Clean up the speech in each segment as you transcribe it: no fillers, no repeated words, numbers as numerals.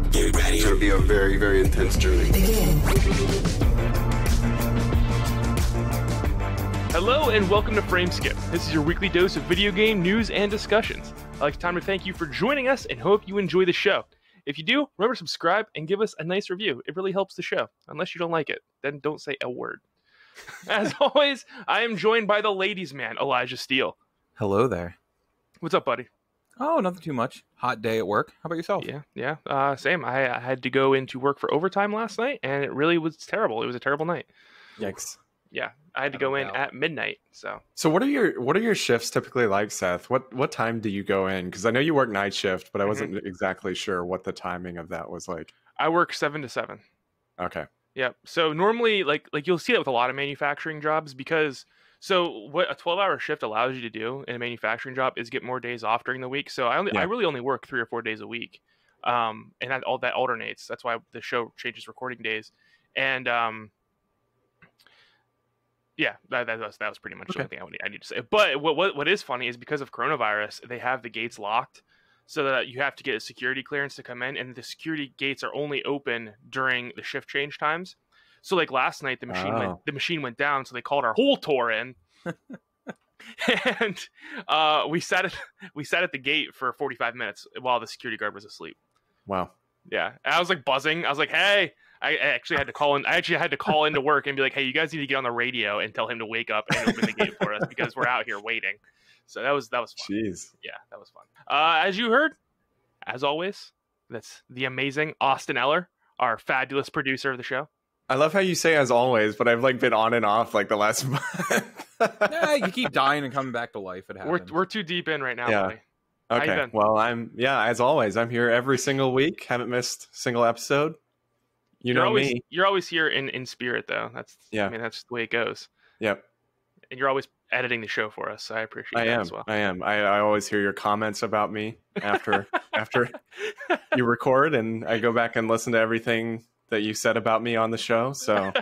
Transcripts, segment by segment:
up. Get ready. It's going to be a very, very intense journey. Hello and welcome to Frameskip. This is your weekly dose of video game news and discussions. I'd like time to thank you for joining us and hope you enjoy the show. If you do, remember to subscribe and give us a nice review. It really helps the show. Unless you don't like it, then don't say a word. As always, I am joined by the ladies' man, Elijah Steele. Hello there. What's up, buddy? Oh, nothing too much. Hot day at work. How about yourself? Yeah. Same. I had to go into work for overtime last night, and it really was terrible. It was a terrible night. Yikes. Yeah, I had to go in at midnight. So what are your shifts typically like, Seth? What time do you go in? Because I know you work night shift, but I wasn't exactly sure what the timing of that was like. I work 7 to 7. Okay. Yeah. So normally, like you'll see that with a lot of manufacturing jobs because what a 12-hour shift allows you to do in a manufacturing job is get more days off during the week. So I really only work 3 or 4 days a week, and that alternates. That's why the show changes recording days, and yeah, that was pretty much the only thing I need to say. But what is funny is because of coronavirus, they have the gates locked, so that you have to get a security clearance to come in, and the security gates are only open during the shift change times. So like last night, the machine went down, so they called our whole tour in, and we sat at the gate for 45 minutes while the security guard was asleep. Wow. Yeah, and I was like buzzing. I was like, "Hey!" I actually had to call in. I actually had to call into work and be like, "Hey, you guys need to get on the radio and tell him to wake up and open the gate for us because we're out here waiting." So that was fun. Jeez. Yeah, that was fun. As you heard, as always, that's the amazing Austin Eller, our fabulous producer of the show. I love how you say "as always," but I've been on and off the last month. Yeah, you keep dying and coming back to life. It happens. We're too deep in right now, Yeah. buddy. Okay. Well, as always, I'm here every single week. Haven't missed a single episode. You're always here in spirit, though. That's the way it goes. Yep. And you're always editing the show for us, so I appreciate that as well. I am. I always hear your comments about me after you record, and I go back and listen to everything that you said about me on the show. So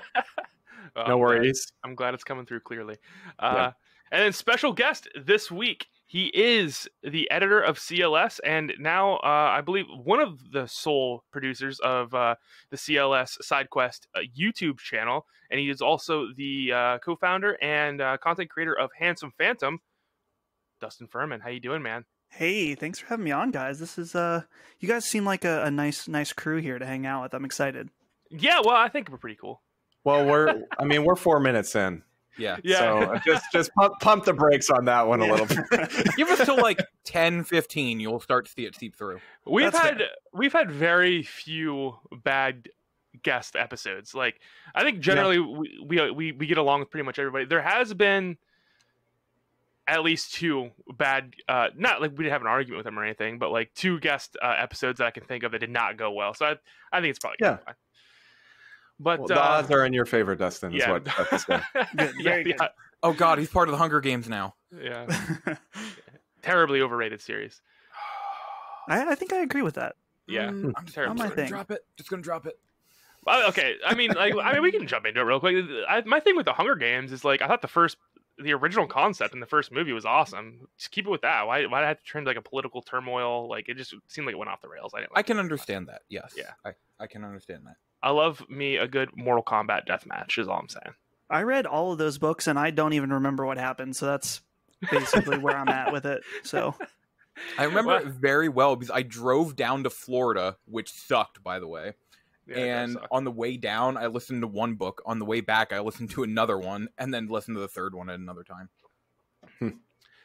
no worries. I'm glad it's coming through clearly. And then special guest this week. He is the editor of CLS, and now I believe one of the sole producers of the CLS SideQuest YouTube channel, and he is also the co-founder and content creator of HandsomePhantom. Dustin Furman, how you doing, man? Hey, thanks for having me on, guys. This is you guys seem like a nice crew here to hang out with. I'm excited. Yeah, well, I think we're pretty cool. Well, we're 4 minutes in. Yeah. So just pump the brakes on that one a little bit. Give us till 10-15, you'll start to see it seep through. We've had very few bad guest episodes. I think generally we get along with pretty much everybody. There has been at least 2 bad, not like we didn't have an argument with them or anything, but 2 guest episodes that I can think of that did not go well. So I think it's probably fine. But the odds are in your favor, Dustin. Is what that's saying. Very good. Oh God, he's part of the Hunger Games now. Yeah. Terribly overrated series. I think I agree with that. Yeah, I'm just gonna drop it. Just gonna drop it. Okay, I mean, we can jump into it real quick. My thing with the Hunger Games is I thought the original concept in the first movie was awesome. Just keep it with that. Why did I have to turn to a political turmoil? It just seemed like it went off the rails. I can understand that. Yes. Yeah. I can understand that. I love me a good Mortal Kombat deathmatch, is all I'm saying. I read all of those books, and I don't even remember what happened, so that's basically where I'm at with it. So I remember it very well because I drove down to Florida, which sucked, by the way. Yeah, and on the way down, I listened to one book. On the way back, I listened to another one, and then listened to the third one at another time.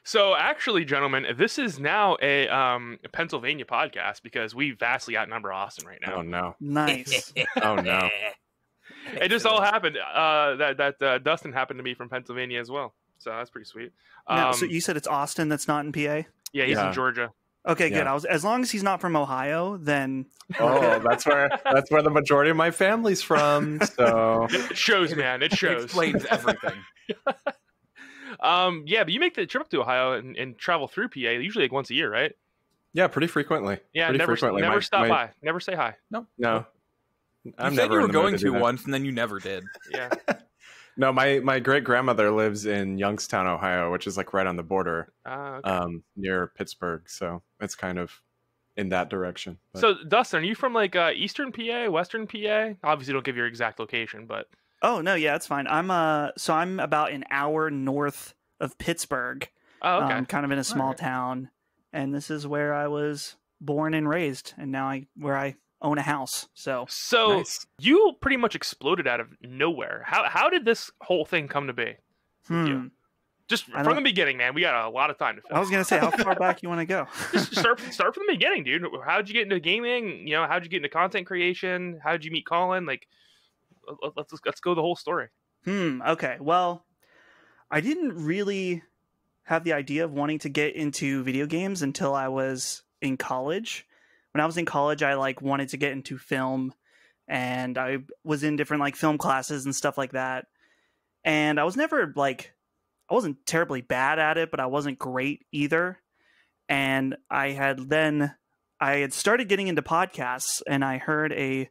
So actually, gentlemen, this is now a Pennsylvania podcast because we vastly outnumber Austin right now. Oh, no. Nice. Oh, no. It just all happened that Dustin happened to be from Pennsylvania as well. So that's pretty sweet. So you said it's Austin that's not in PA? Yeah, he's in Georgia. Okay, good. As long as he's not from Ohio, then that's where the majority of my family's from. So it shows, man. It shows. It explains everything. But you make the trip up to Ohio and travel through PA usually once a year, right? Yeah, pretty frequently. Yeah, pretty never frequently. Stop by. Never say hi. No. You said you were going to once, and then you never did. Yeah. No, my great grandmother lives in Youngstown, Ohio, which is right on the border, okay. near Pittsburgh. So it's kind of in that direction. But. So Dustin, are you from like Eastern PA, Western PA? Obviously, don't give your exact location, but oh no, yeah, it's fine. I'm about an hour north of Pittsburgh. Oh, okay. Kind of in a small town, and this is where I was born and raised, and now I own a house. So nice. You pretty much exploded out of nowhere. How did this whole thing come to be? Just from the beginning, man. We got a lot of time to film. I was gonna say, how far back you want to go? Just start from the beginning, dude. How'd you get into gaming? You know, how'd you get into content creation? How'd you meet Colin? Like, let's go the whole story. Okay. Well, I didn't really have the idea of wanting to get into video games until I was in college. When I was in college, I like wanted to get into film, and I was in different like film classes and stuff like that. And I was never like, I wasn't terribly bad at it, but I wasn't great either. And I had started getting into podcasts, and I heard a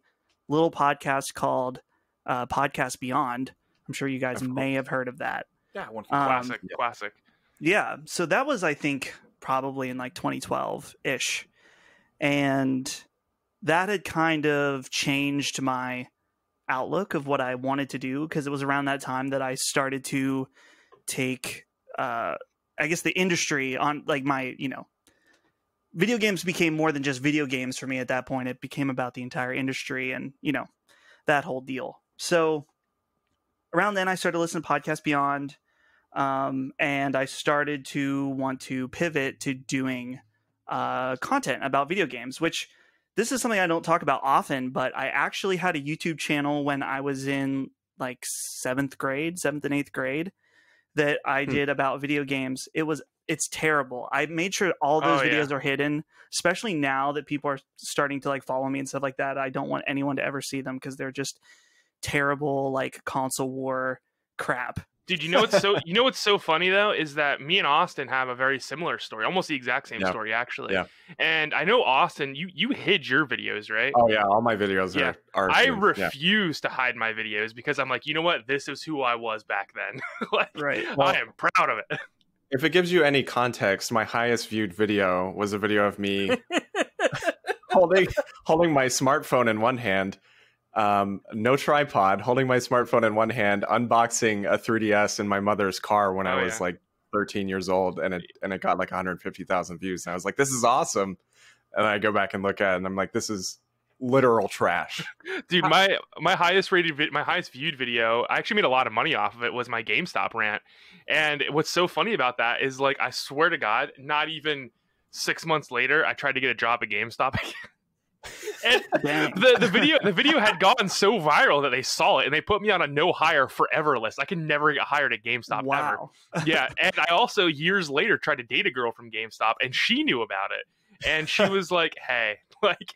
little podcast called Podcast Beyond. I'm sure you guys may have heard of that. Yeah, classic. Yeah, so that was, I think, probably in like 2012-ish. And that had kind of changed my outlook of what I wanted to do, because it was around that time that I started to take, I guess, the industry on, like, my, video games became more than just video games for me at that point. It became about the entire industry and, that whole deal. So around then I started listening to Podcast Beyond. And I started to want to pivot to doing content about video games, which this is something I don't talk about often, but I actually had a YouTube channel when I was in like 7th and 8th grade that I did about video games. It's terrible. I made sure all those videos are hidden, especially now that people are starting to like follow me and stuff like that. I don't want anyone to ever see them because they're just terrible, like console war crap. Dude, what's so funny though is that me and Austin have a very similar story, almost the exact same story actually. Yeah. And I know Austin, you hid your videos, right? Oh yeah, all my videos are. I refuse to hide my videos because I'm like, you know what? This is who I was back then. Like, right. Well, I am proud of it. If it gives you any context, my highest viewed video was a video of me holding my smartphone in one hand. No tripod, holding my smartphone in one hand, unboxing a 3DS in my mother's car when I was like 13 years old, and it got like 150,000 views. And I was like, this is awesome. And I go back and look at it, and I'm like, this is literal trash. Dude, my highest viewed video, I actually made a lot of money off of it, was my GameStop rant. And what's so funny about that is, like, I swear to God, not even 6 months later, I tried to get a job at GameStop again. And the video had gone so viral that they saw it and they put me on a no hire forever list. I can never get hired at GameStop ever. Yeah, and I also years later tried to date a girl from GameStop, and she knew about it, and she was like, "Hey, like,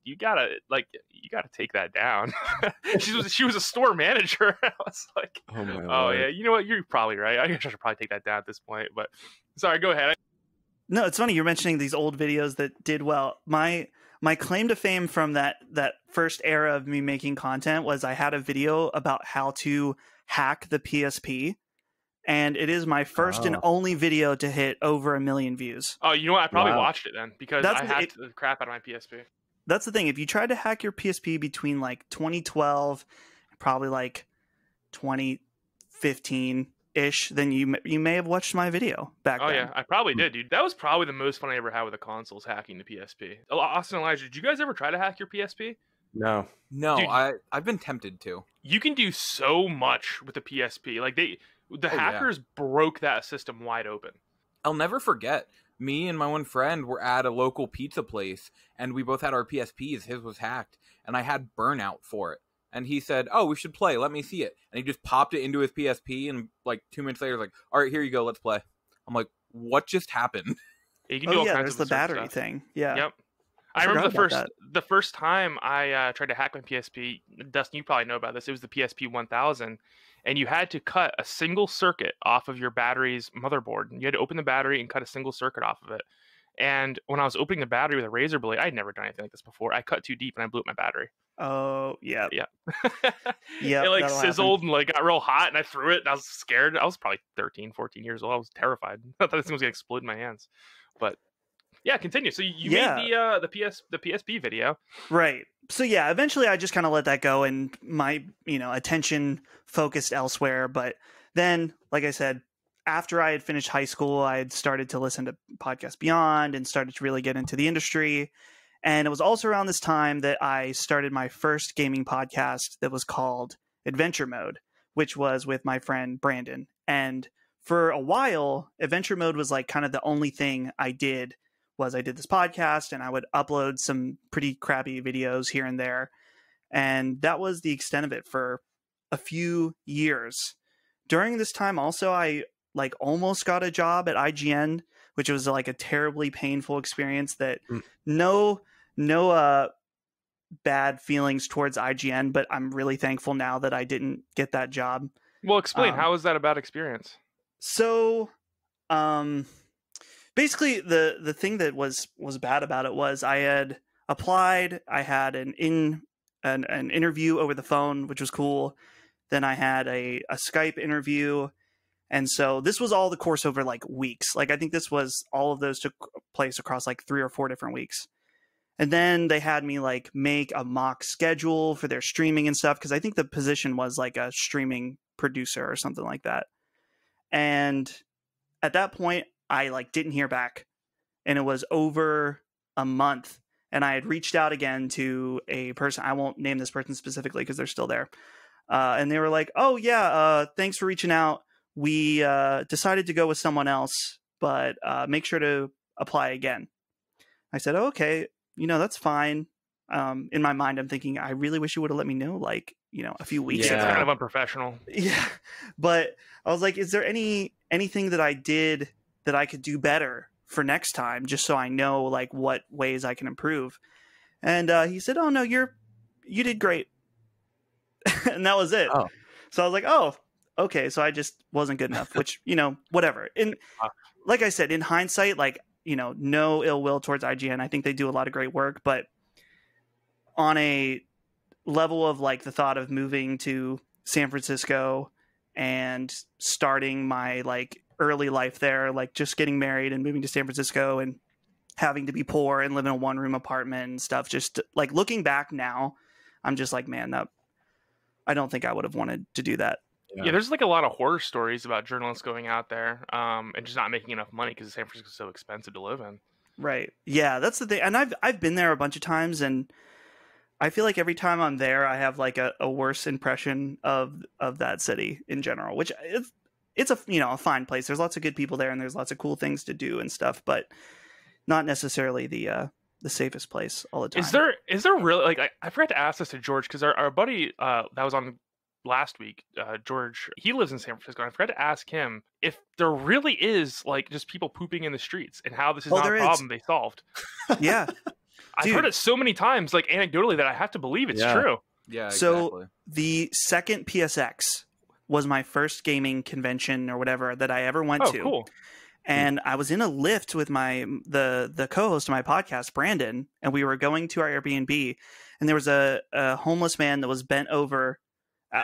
you gotta take that down." she was a store manager. I was like, "Oh yeah, you know what? You're probably right. I guess I should probably take that down at this point." But sorry, go ahead. No, it's funny you're mentioning these old videos that did well. My claim to fame from that first era of me making content was I had a video about how to hack the PSP, and it is my first and only video to hit over 1 million views. Oh, you know what? I probably watched it then because I hacked the crap out of my PSP. That's the thing. If you tried to hack your PSP between like 2012 and probably like 2015 ish, then you may have watched my video back then. Oh yeah, I probably did, dude. That was probably the most fun I ever had with the consoles, hacking the PSP. Austin, Elijah, did you guys ever try to hack your PSP? No, dude, I've been tempted to. You can do so much with the PSP. Like the hackers broke that system wide open. I'll never forget. Me and my one friend were at a local pizza place, and we both had our PSPs. His was hacked, and I had Burnout for it. And he said, "Oh, we should play. Let me see it." And he just popped it into his PSP, and like 2 minutes later, like, "All right, here you go. Let's play." I'm like, "What just happened?" You can do all kinds there's of the battery stuff. Thing. Yeah. Yep. I remember the first time I tried to hack my PSP. Dustin, you probably know about this. It was the PSP 1000, and you had to cut a single circuit off of your battery's motherboard. You had to open the battery and cut a single circuit off of it. And when I was opening the battery with a razor blade, I'd never done anything like this before. I cut too deep and I blew up my battery. Oh, yeah. Yeah. Yeah. It like sizzled and like got real hot, and I threw it and I was scared. I was probably 13, 14 years old. I was terrified. I thought this thing was going to explode in my hands. But Yeah, continue. So you made the PSP video. Right. So yeah, eventually I just kind of let that go and my, attention focused elsewhere. But then, like I said, after I had finished high school, I had started to listen to Podcast Beyond and started to really get into the industry. And it was also around this time that I started my first gaming podcast that was called Adventure Mode, which was with my friend Brandon. And for a while, Adventure Mode was like kind of the only thing I did this podcast, and I would upload some pretty crappy videos here and there. And that was the extent of it for a few years. During this time also, I like almost got a job at IGN, which was like a terribly painful experience that no bad feelings towards IGN, but I'm really thankful now that I didn't get that job. Well, explain, how was that a bad experience? So, basically the thing that was bad about it was I had applied, I had an interview over the phone, which was cool. Then I had a Skype interview. And so this was all the course over like weeks. Like I think all of those took place across like 3 or 4 different weeks. And then they had me like make a mock schedule for their streaming and stuff. Cause I think the position was like a streaming producer or something like that. And at that point I like didn't hear back, and it was over a month. And I had reached out again to a person. I won't name this person specifically because they're still there. And they were like, oh yeah, thanks for reaching out. We decided to go with someone else, but make sure to apply again. I said, oh, okay, that's fine. In my mind, I'm thinking, I really wish you would have let me know, like, a few weeks ago. It's kind of unprofessional. Yeah. But I was like, is there anything that I did that I could do better for next time, just so I know like what ways I can improve? And he said, oh no, you did great. And that was it. Oh. So I was like, oh, okay. So I just wasn't good enough, which, whatever. And like I said, in hindsight, like, no ill will towards IGN. I think they do a lot of great work, but on a level of like the thought of moving to San Francisco and starting my like early life there, like just getting married and moving to San Francisco and having to be poor and live in a 1-room apartment and stuff, just like looking back now, I'm just like, man, I don't think I would have wanted to do that. Yeah, there's like a lot of horror stories about journalists going out there and just not making enough money because San Francisco is so expensive to live in. Right. Yeah, that's the thing. And I've been there a bunch of times, and I feel like every time I'm there, I have like a worse impression of that city in general, which it's a fine place. There's lots of good people there, and there's lots of cool things to do and stuff, but not necessarily the safest place all the time. Is there really, like, I forgot to ask this to George, because our buddy that was on last week, George, he lives in San Francisco, and I forgot to ask him if there really is like just people pooping in the streets and how this is not a problem they solved. Yeah. I've heard it so many times, like anecdotally, that I have to believe it's true. Yeah, exactly. So the second PSX was my first gaming convention or whatever that I ever went to. Cool. And I was in a lift with the co-host of my podcast, Brandon, and we were going to our Airbnb, and there was a homeless man that was bent over.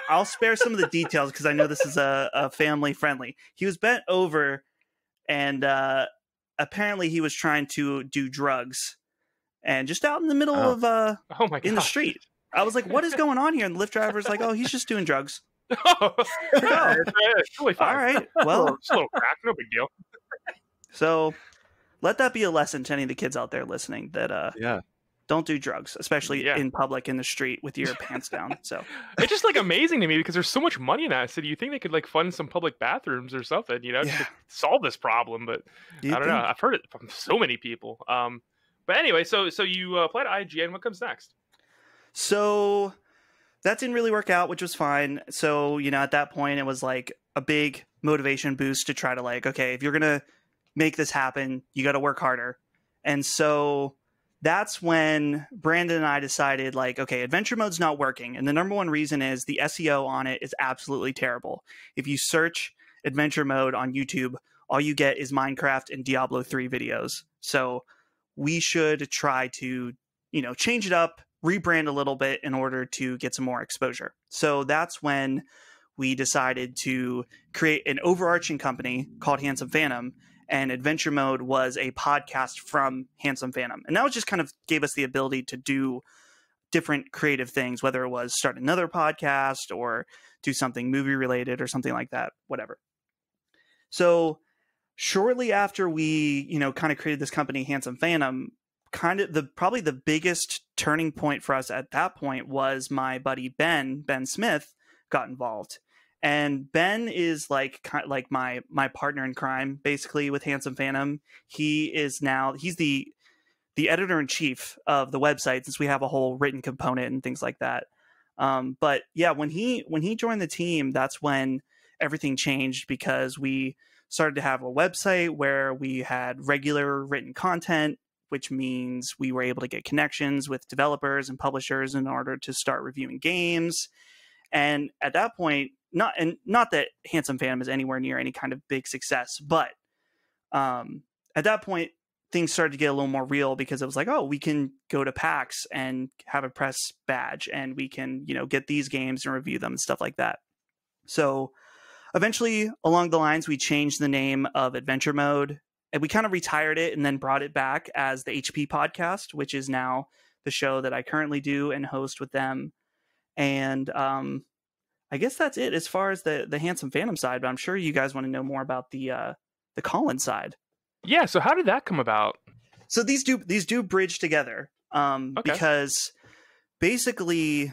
I'll spare some of the details because I know this is a family friendly. He was bent over, and apparently he was trying to do drugs, and just out in the middle of in the street. I was like, "What is going on here?" And the Lyft driver's like, "Oh, he's just doing drugs." It's really fine. All right, well, it's a little crack, no big deal. So, let that be a lesson to any of the kids out there listening that don't do drugs, especially in public in the street with your pants down. So it's just like amazing to me because there's so much money in that city. You think they could like fund some public bathrooms or something, to solve this problem? But I don't know. I've heard it from so many people. But anyway, so you applied to IGN. What comes next? So that didn't really work out, which was fine. So, at that point, it was like a big motivation boost to try to like, okay, if you're going to make this happen, you got to work harder. And so that's when Brandon and I decided like, okay, adventure mode's not working. And the number one reason is the SEO on it is absolutely terrible. If you search adventure mode on YouTube, all you get is Minecraft and Diablo 3 videos. So we should try to, change it up, rebrand a little bit in order to get some more exposure. So that's when we decided to create an overarching company called HandsomePhantom and Adventure Mode was a podcast from HandsomePhantom. And that was just kind of gave us the ability to do different creative things, whether it was start another podcast or do something movie related or something like that, whatever. So shortly after we, kind of created this company, HandsomePhantom, probably the biggest turning point for us at that point was my buddy Ben Smith got involved. And Ben is like my partner in crime, basically, with HandsomePhantom. He's the editor-in-chief of the website, since we have a whole written component and things like that. But yeah, when he joined the team, that's when everything changed, because we started to have a website where we had regular written content, which means we were able to get connections with developers and publishers in order to start reviewing games. And at that point, not that HandsomePhantom is anywhere near any kind of big success, but at that point, things started to get a little more real, because it was like, oh, we can go to PAX and have a press badge, and we can, get these games and review them and stuff like that. So eventually, along the lines, we changed the name of Adventure Mode, and we kind of retired it and then brought it back as the HP podcast, which is now the show that I currently do and host with them. And I guess that's it as far as the HandsomePhantom side, but I'm sure you guys want to know more about the Colin side. Yeah, so how did that come about? So these do bridge together, because basically,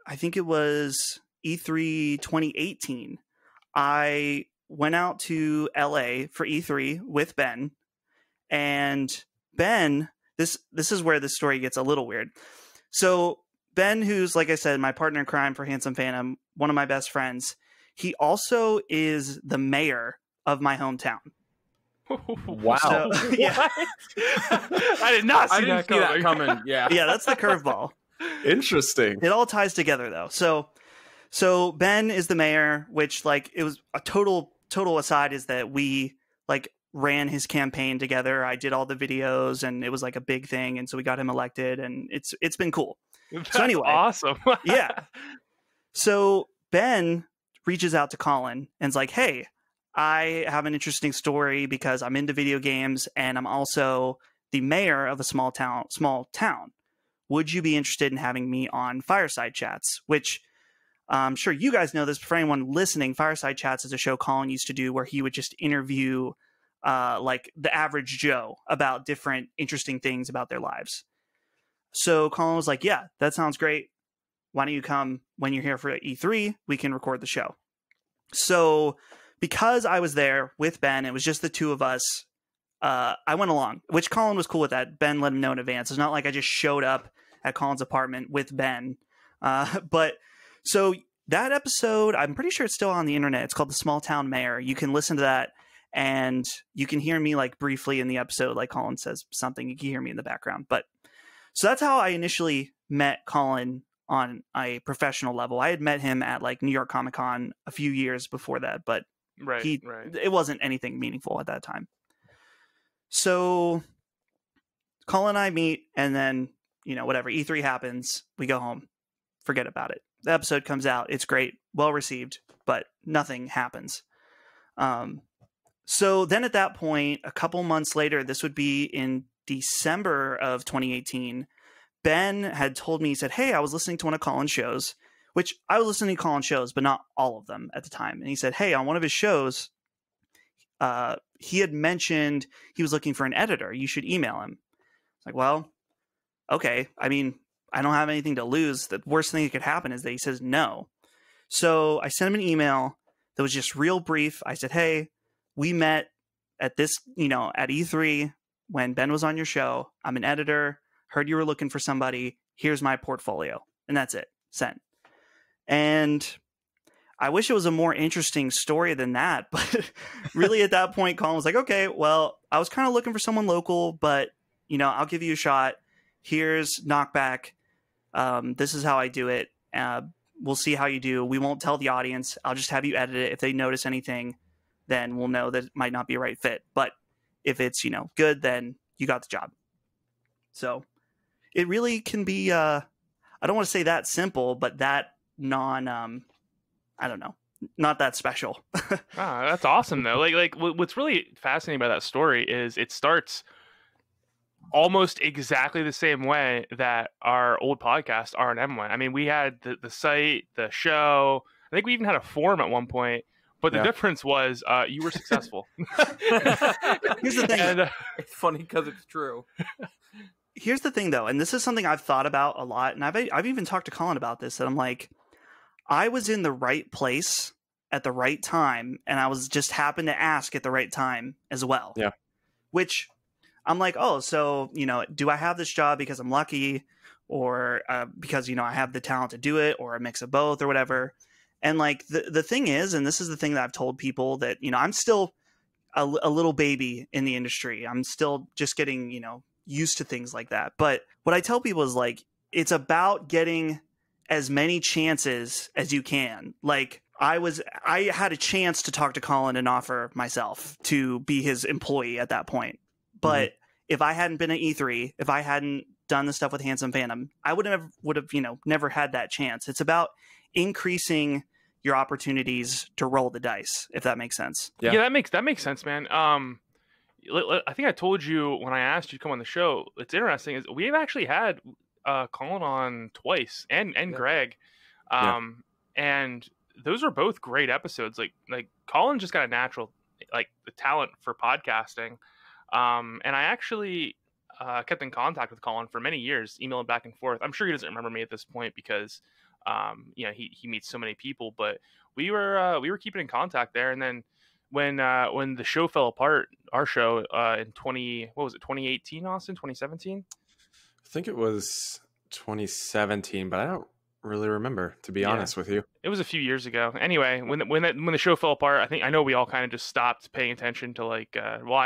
I think it was E3 2018. I went out to LA for E3 with Ben, and Ben, this is where the story gets a little weird. So Ben, who's, like I said, my partner in crime for HandsomePhantom, one of my best friends, he also is the mayor of my hometown. Wow. So, yeah. I did not see that coming. Yeah, that's the curveball. Interesting. It all ties together, though. So Ben is the mayor, which, like, it was a total aside, is that we, like, ran his campaign together. I did all the videos, and it was like a big thing, and so we got him elected, and it's been cool. That's so anyway, awesome. Yeah. So Ben reaches out to Colin and is like, hey, I have an interesting story because I'm into video games and I'm also the mayor of a small town. Would you be interested in having me on Fireside Chats? Which I'm sure you guys know this, but for anyone listening, Fireside Chats is a show Colin used to do where he would just interview like the average Joe about different interesting things about their lives. So Colin was like, yeah, that sounds great. Why don't you come when you're here for E3? We can record the show. So because I was there with Ben, it was just the two of us. I went along, which Colin was cool with that. Ben let him know in advance. It's not like I just showed up at Colin's apartment with Ben. But so that episode, I'm pretty sure it's still on the internet. It's called The Small Town Mayor. You can listen to that, and you can hear me like briefly in the episode, like Colin says something. You can hear me in the background. But so that's how I initially met Colin on a professional level. I had met him at like New York Comic Con a few years before that, but it wasn't anything meaningful at that time. So Colin and I meet, and then, whatever, E3 happens, we go home, forget about it. The episode comes out, it's great, well received, but nothing happens. So then at that point, a couple months later, this would be in December of 2018, Ben had told me, he said, hey, I was listening to one of Colin's shows, which I was listening to Colin's shows, but not all of them at the time. And he said, hey, on one of his shows, he had mentioned he was looking for an editor. You should email him. It's like, well, okay. I mean, I don't have anything to lose. The worst thing that could happen is that he says no. So I sent him an email that was just real brief. I said, hey, we met at this, at E3 when Ben was on your show. I'm an editor. Heard you were looking for somebody. Here's my portfolio. And that's it. Sent. And I wish it was a more interesting story than that. But really at that point, Colin was like, okay, well, I was kind of looking for someone local, but, I'll give you a shot. Here's Knockback. This is how I do it. We'll see how you do. We won't tell the audience. I'll just have you edit it. If they notice anything, then we'll know that it might not be a right fit. But if it's, good, then you got the job. So it really can be, I don't want to say that simple, but that I don't know. not that special. That's awesome though. Like what's really fascinating about that story is it starts almost exactly the same way that our old podcast R&M went. I mean, we had the site, the show. I think we even had a forum at one point. But the difference was you were successful. Here's the thing. And, it's funny because it's true. Here's the thing, though, and this is something I've thought about a lot, and I've even talked to Colin about this, that I'm like, I was in the right place at the right time, and I was just happened to ask at the right time as well. Yeah. Which I'm like, oh, so, do I have this job because I'm lucky, or because, I have the talent to do it, or a mix of both, or whatever. And like the thing is, and this is the thing that I've told people, that, I'm still a little baby in the industry. I'm still just getting, used to things like that. But what I tell people is like, it's about getting as many chances as you can. Like I had a chance to talk to Colin and offer myself to be his employee at that point. But if I hadn't been at E3, if I hadn't done the stuff with HandsomePhantom, I would have, never had that chance. It's about increasing your opportunities to roll the dice, if that makes sense. Yeah, that makes sense, man. I think I told you when I asked you to come on the show. It's interesting is we've actually had Colin on twice and Greg, and those are both great episodes. Like Colin just got a natural the talent for podcasting, and I actually kept in contact with Colin for many years, emailing back and forth. I'm sure he doesn't remember me at this point because he meets so many people, but we were keeping in contact there. And then when the show fell apart, our show in 2018, Austin, 2017? I think it was 2017, but I don't really remember, to be honest with you. It was a few years ago. Anyway, when the show fell apart, I know we all kind of just stopped paying attention to I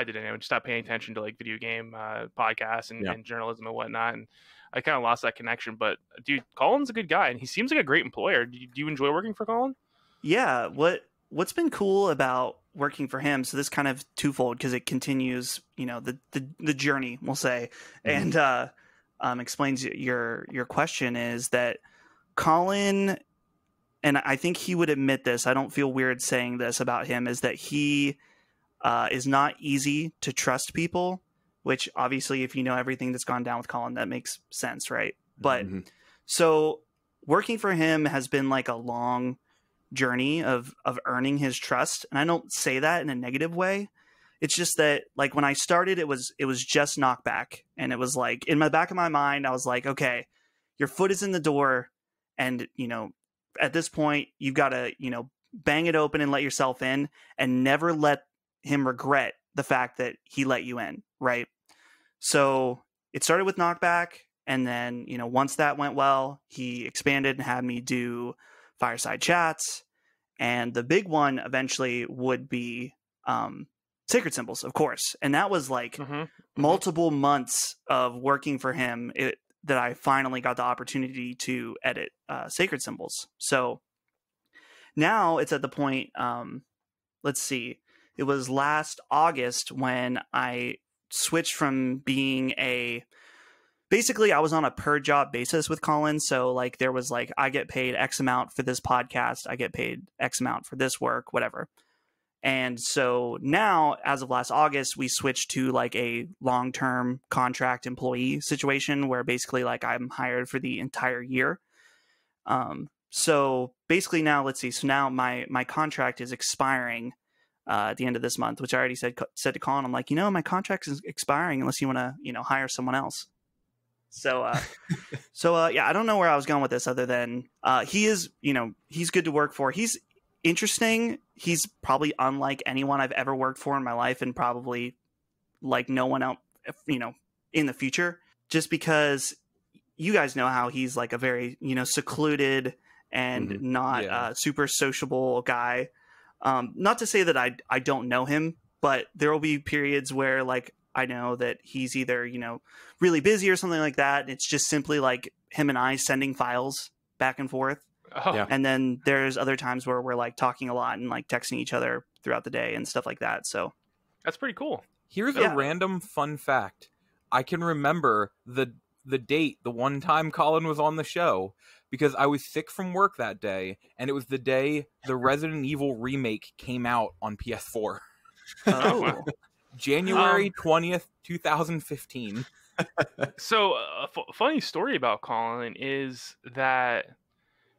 did anyway, just stopped paying attention to video game podcasts and journalism and whatnot, and I kind of lost that connection. But dude, Colin's a good guy, and he seems like a great employer. Do you enjoy working for Colin? Yeah. What's been cool about working for him? So this kind of twofold, because it continues, the journey, we'll say, and explains your question, is that Colin, and I think he would admit this, I don't feel weird saying this about him, is that he is not easy to trust people, which obviously if you know everything that's gone down with Colin, that makes sense, right? But so working for him has been like a long journey of earning his trust. And I don't say that in a negative way. It's just that like when I started, it was just knockback. And it was like in the back of my mind, I was like, okay, your foot is in the door. And, at this point, you've got to, bang it open and let yourself in, and never let him regret the fact that he let you in. Right. So it started with knockback. And then, once that went well, he expanded and had me do fireside chats. And the big one eventually would be Sacred Symbols, of course. And that was like multiple months of working for him that I finally got the opportunity to edit Sacred Symbols. So now it's at the point, let's see, it was last August when I switched from being basically I was on a per job basis with Colin. So like there was like, I get paid X amount for this podcast. I get paid X amount for this work, whatever. And so now, as of last August, we switched to like a long-term contract employee situation where basically like I'm hired for the entire year. So basically now, let's see. So now my contract is expiring at the end of this month, which I already said to Colin. I'm like, my contract is expiring unless you want to, hire someone else. So, yeah, I don't know where I was going with this other than he is, he's good to work for. He's interesting. He's probably unlike anyone I've ever worked for in my life, and probably like no one else, in the future, just because you guys know how he's like a very, secluded and not super sociable guy. Not to say that I don't know him, but there will be periods where like I know that he's either, really busy or something like that. It's just simply like him and I sending files back and forth. Oh. Yeah. And then there's other times where we're like talking a lot and like texting each other throughout the day and stuff like that. So that's pretty cool. Here's a random fun fact. I can remember the the date, the one time Colin was on the show, because I was sick from work that day, and it was the day the Resident Evil remake came out on PS4. Oh. January 20th, 2015. So, a funny story about Colin is that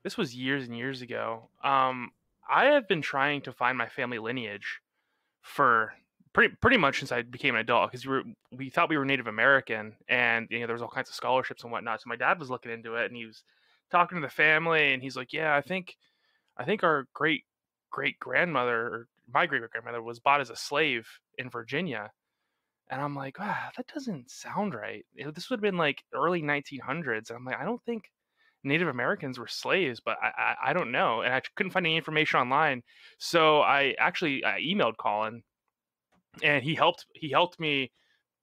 this was years and years ago. I have been trying to find my family lineage for pretty much since I became an adult, because we thought we were Native American, and there was all kinds of scholarships and whatnot. So my dad was looking into it, and he was talking to the family, and he's like, "Yeah, I think our great grandmother, or my great grandmother, was bought as a slave in Virginia." And I'm like, that doesn't sound right. This would have been like early 1900s. And I'm like, I don't think Native Americans were slaves, but I don't know. And I couldn't find any information online. So I emailed Colin, and he helped me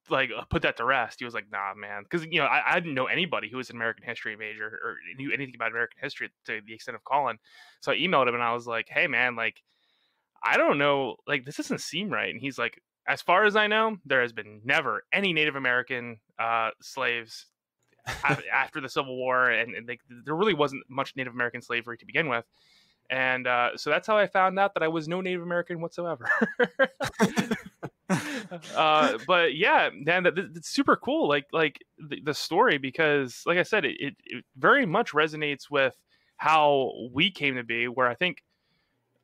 like put that to rest. He was like, nah, man. Because, I didn't know anybody who was an American history major or knew anything about American history to the extent of Colin. So I emailed him, and I was like, hey, man, like, I don't know, like, this doesn't seem right. And he's like, as far as I know, there has been never any Native American slaves after the Civil War, and there really wasn't much Native American slavery to begin with. And so that's how I found out that I was no Native American whatsoever. But yeah, man, that's super cool. Like the story, because like I said, it very much resonates with how we came to be, where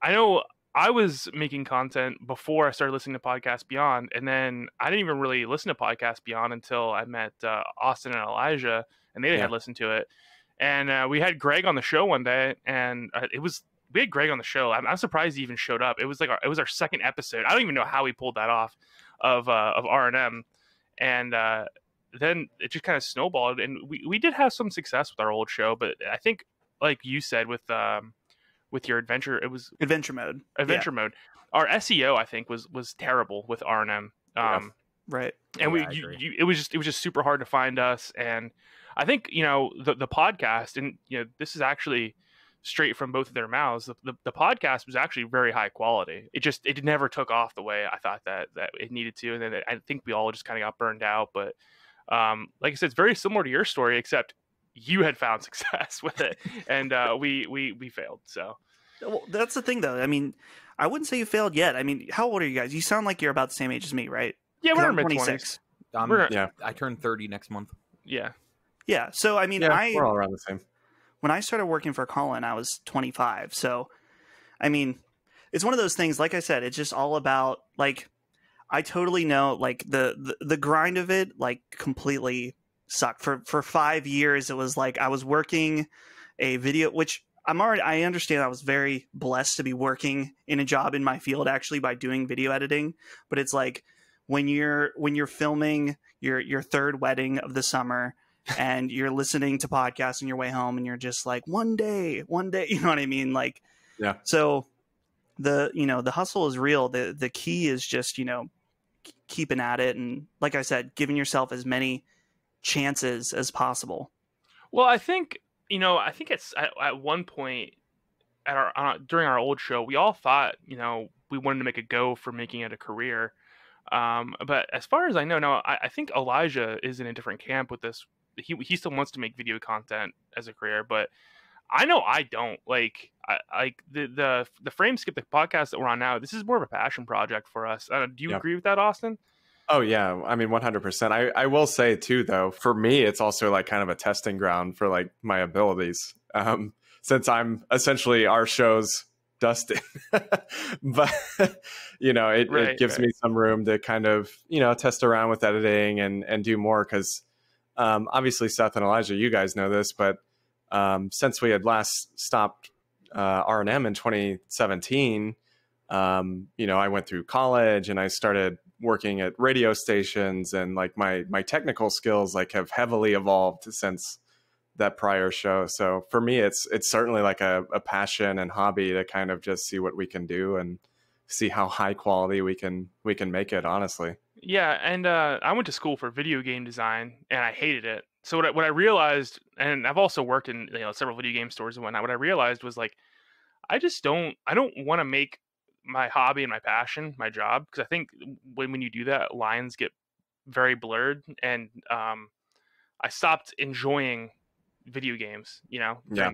I know I was making content before I started listening to Podcast Beyond, and then I didn't even really listen to Podcast Beyond until I met Austin and Elijah, and they had listened to it. And we had Greg on the show one day, and we had Greg on the show. I'm surprised he even showed up. It was our second episode. I don't even know how we pulled that off of R&M, and then it just kind of snowballed. And we did have some success with our old show, but I think, like you said, with your adventure, it was adventure mode. Mode. Our SEO, I think, was terrible with R&M. Right. And it was just super hard to find us. And I think, the podcast, and this is actually straight from both of their mouths. The podcast was actually very high quality. It never took off the way I thought that it needed to. And then I think we all just kind of got burned out. But like I said, it's very similar to your story, except you had found success with it, and we failed. So, well, that's the thing, though. I mean, I wouldn't say you failed yet. I mean, how old are you guys? You sound like you're about the same age as me, right? Yeah, we're in mid 26. I turned 30 next month. Yeah. Yeah. So I mean, we're all around the same. When I started working for Colin, I was 25. So, I mean, it's one of those things. Like I said, it's just all about, like, I totally know, like, the grind of it, like, completely sucked. For 5 years, it was like I was working a video, which I understand I was very blessed to be working in a job in my field, actually, by doing video editing. But it's like when you're filming your third wedding of the summer, and you're listening to podcasts on your way home, and you're just like, one day, you know what I mean? Like, yeah. So the hustle is real. The key is just, keeping at it. And like I said, giving yourself as many chances as possible. Well, I think it's at one point during our old show, we all thought, we wanted to make a go for making it a career. But as far as I know, no, I think Elijah is in a different camp with this. He still wants to make video content as a career, but I know I don't. Like, the Frame Skip, the podcast that we're on now, this is more of a passion project for us. Do you agree with that, Austin? Oh yeah, I mean 100%. I will say too, though, for me, it's also like kind of a testing ground for like my abilities, since I'm essentially our show's Dustin. But it gives me some room to kind of test around with editing and do more, because obviously Seth and Elijah, you guys know this, but since we had last stopped R&M in 2017, I went through college and I started working at radio stations, and like my technical skills like have heavily evolved since that prior show. So for me, it's certainly like a passion and hobby to kind of just see what we can do and see how high quality we can make it, honestly. Yeah, and I went to school for video game design, and I hated it. So what I realized, and I've also worked in several video game stores and whatnot, what I realized was like, I don't want to make my hobby and my passion my job, because I think when you do that, lines get very blurred, and I stopped enjoying video games,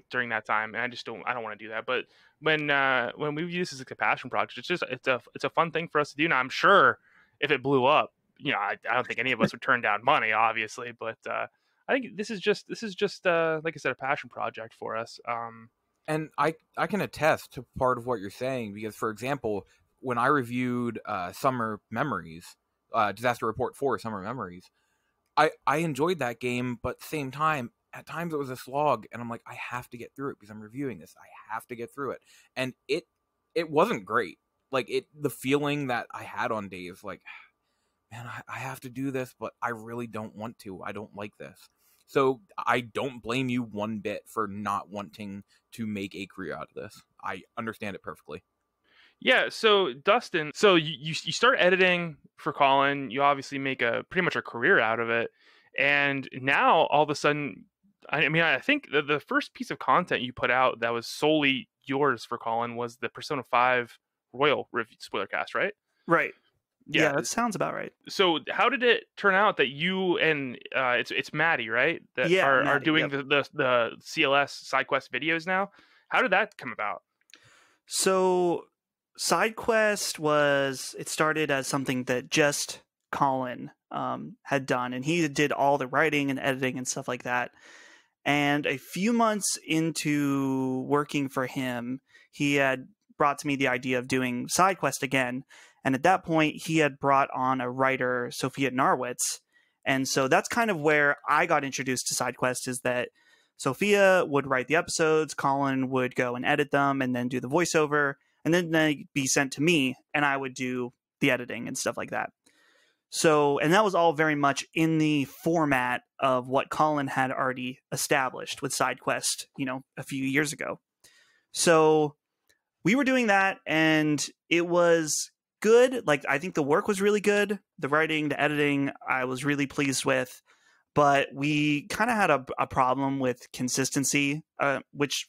during that time, and I don't want to do that. But when we view this as a passion project, it's a fun thing for us to do. Now, I'm sure if it blew up, I don't think any of us would turn down money, obviously, but I think this is just like I said, a passion project for us. And I can attest to part of what you're saying, because, for example, when I reviewed Summer Memories, Disaster Report 4 Summer Memories, I enjoyed that game, but at the same time, at times it was a slog, and I'm like, I have to get through it because I'm reviewing this. I have to get through it. And it wasn't great. Like, the feeling that I had on days, like, man, I have to do this, but I really don't want to. I don't like this. So I don't blame you one bit for not wanting to make a career out of this. I understand it perfectly. Yeah, so Dustin, so you start editing for Colin. You obviously make pretty much a career out of it. And now, all of a sudden, I think the first piece of content you put out that was solely yours for Colin was the Persona 5 Royal review spoiler cast, right? Right. Yeah, that sounds about right. So how did it turn out that you and it's Maddie, right? That are doing the CLS side quest videos now? How did that come about? So SideQuest it started as something that just Colin had done, and he did all the writing and editing and stuff like that. And a few months into working for him, he had brought to me the idea of doing SideQuest again. And at that point, he had brought on a writer, Sophia Narwitz. And so that's kind of where I got introduced to SideQuest, is that Sophia would write the episodes, Colin would go and edit them and then do the voiceover, and then they'd be sent to me, and I would do the editing and stuff like that. So, and that was all very much in the format of what Colin had already established with SideQuest, a few years ago. So we were doing that, and it was good. Like, I think the work was really good. The writing, the editing, I was really pleased with. But we kind of had a problem with consistency, which,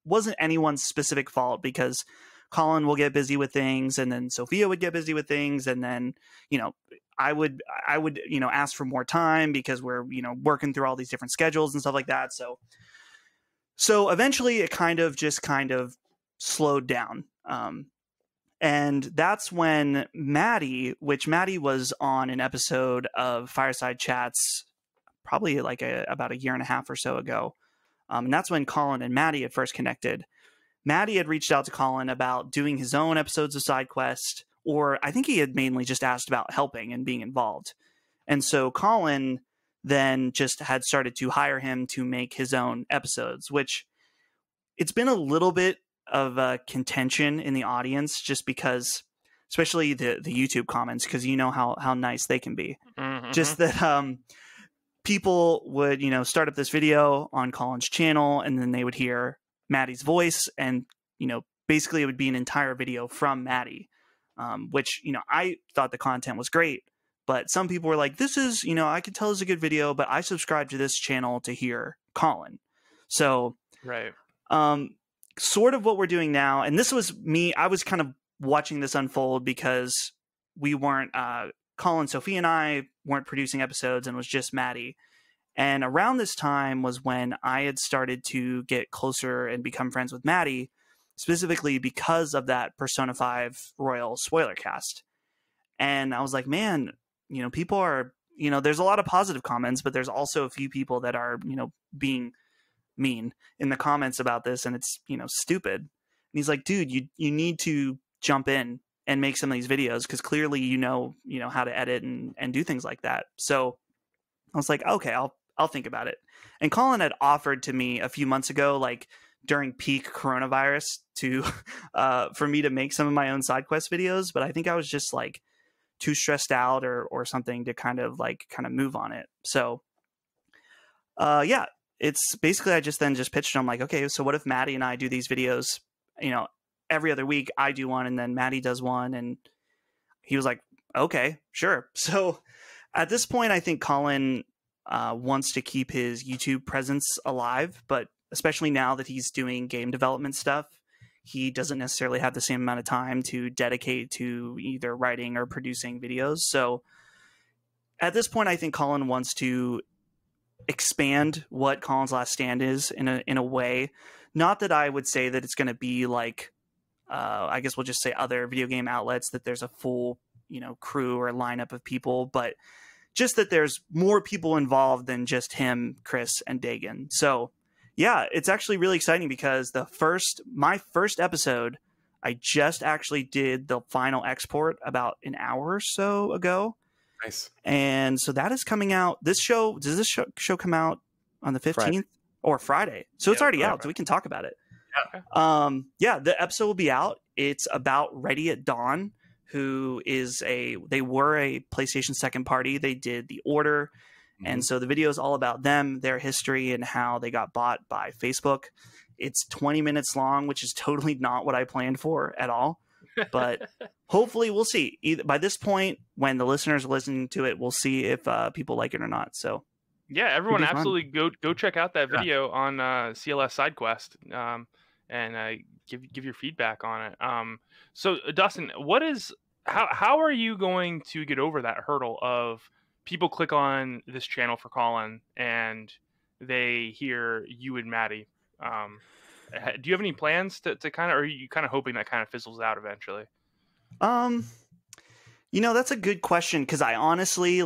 wasn't anyone's specific fault, because Colin will get busy with things, and then Sophia would get busy with things, and then, I would ask for more time because we're, working through all these different schedules and stuff like that. So eventually it kind of slowed down. And that's when Maddie was on an episode of Fireside Chats, probably like about a year and a half or so ago. And that's when Colin and Maddie had first connected. Maddie had reached out to Colin about doing his own episodes of SideQuest, or I think he had mainly just asked about helping and being involved. And so Colin then just had started to hire him to make his own episodes, which it's been a little bit of a contention in the audience, just because, especially the YouTube comments, because how nice they can be. Mm-hmm. Just that people would, start up this video on Colin's channel, and then they would hear Maddie's voice, and, basically it would be an entire video from Maddie, which, I thought the content was great, but some people were like, this is, I could tell it's a good video, but I subscribe to this channel to hear Colin. So, right. Sort of what we're doing now, and this was me, I was kind of watching this unfold because we weren't, Colin, Sophie, and I weren't producing episodes, and it was just Maddie. And around this time was when I had started to get closer and become friends with Maddie, specifically because of that Persona 5 Royal spoiler cast. And I was like, man, people are, there's a lot of positive comments, but there's also a few people that are, being mean in the comments about this, and it's stupid. And he's like, dude, you need to jump in and make some of these videos, because clearly you know how to edit and do things like that. So I was like, okay, I'll think about it. And Colin had offered to me a few months ago, like during peak coronavirus, to for me to make some of my own SideQuest videos, but I think I was just like too stressed out or something to kind of move on it. So yeah, it's basically, I just pitched him like, okay, so what if Maddie and I do these videos, every other week? I do one, and then Maddie does one. And he was like, okay, sure. So at this point, I think Colin wants to keep his YouTube presence alive, but especially now that he's doing game development stuff, he doesn't necessarily have the same amount of time to dedicate to either writing or producing videos. So at this point, I think Colin wants to expand what Colin's Last Stand is in a way. Not that I would say that it's going to be like, I guess we'll just say other video game outlets, that there's a full, crew or lineup of people, but just that there's more people involved than just him, Chris, and Dagan. So yeah, it's actually really exciting because my first episode, I just actually did the final export about an hour or so ago. Nice. And so that is coming out. Does this show come out on the 15th Friday. Or Friday? So it's already out, so we can talk about it. Yeah. The episode will be out. It's about Ready at Dawn, who they were a PlayStation second party. They did The Order. And so the video is all about them, their history, and how they got bought by Facebook. It's 20 minutes long, which is totally not what I planned for at all. But hopefully we'll see. By this point, when the listeners are listening to it, we'll see if people like it or not. So yeah, everyone absolutely go check out that video on CLS SideQuest and give your feedback on it. So Dustin, how are you going to get over that hurdle of people click on this channel for Colin and they hear you and Maddie? Do you have any plans to kind of, or are you kind of hoping that kind of fizzles out eventually? That's a good question, because I honestly,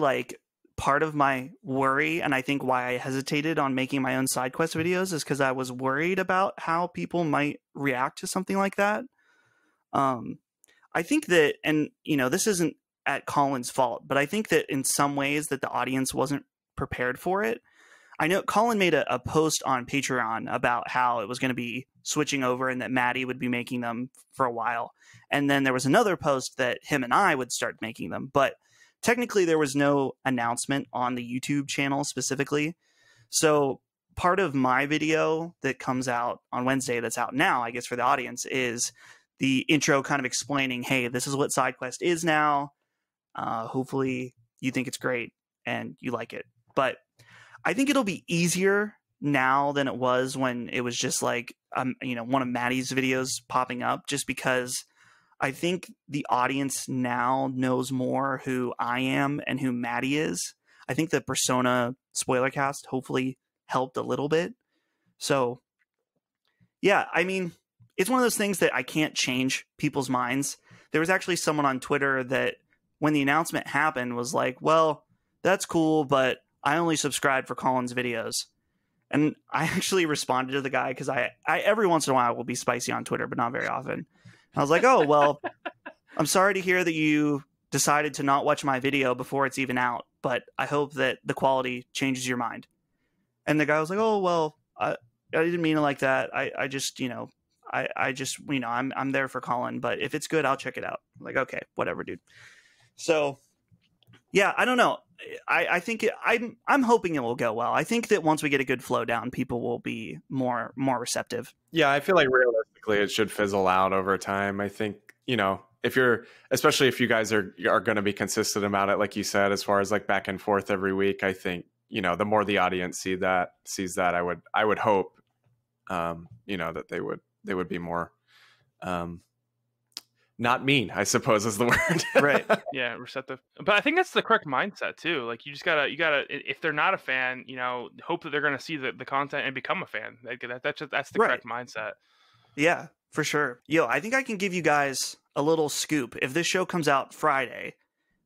part of my worry, and I think why I hesitated on making my own side quest videos, is because I was worried about how people might react to something like that. I think that, and this isn't at Colin's fault, but I think that in some ways that the audience wasn't prepared for it. I know Colin made a post on Patreon about how it was going to be switching over and that Maddie would be making them for a while. And then there was another post that him and I would start making them. But technically there was no announcement on the YouTube channel specifically. So part of my video that comes out on Wednesday, that's out now, I guess, for the audience, is the intro kind of explaining, hey, this is what SideQuest is now. Hopefully you think it's great and you like it. But I think it'll be easier now than it was when it was just one of Maddie's videos popping up, just because I think the audience now knows more who I am and who Maddie is. I think the Persona spoiler cast hopefully helped a little bit. So yeah, I mean, it's one of those things that I can't change people's minds. There was actually someone on Twitter that when the announcement happened was like, well, that's cool, but I only subscribe for Colin's videos. And I actually responded to the guy, because I every once in a while will be spicy on Twitter, but not very often. I was like, oh, well, I'm sorry to hear that you decided to not watch my video before it's even out, but I hope that the quality changes your mind. And the guy was like, oh, well, I didn't mean it like that. I just, I'm there for Colin, but if it's good, I'll check it out. I'm like, okay, whatever, dude. So yeah, I don't know. I think I'm hoping it will go well. I think that once we get a good flow down, people will be more receptive. Yeah, I feel like realistically it should fizzle out over time. I think, especially if you guys are going to be consistent about it, like you said, as far as back and forth every week, I think, the more the audience sees that, I would hope, that they would be more, not mean, I suppose is the word. Right. Yeah, receptive. But I think that's the correct mindset too. You just gotta, if they're not a fan, hope that they're gonna see the content and become a fan. That's the correct mindset. Yeah, for sure. I think I can give you guys a little scoop. If this show comes out Friday,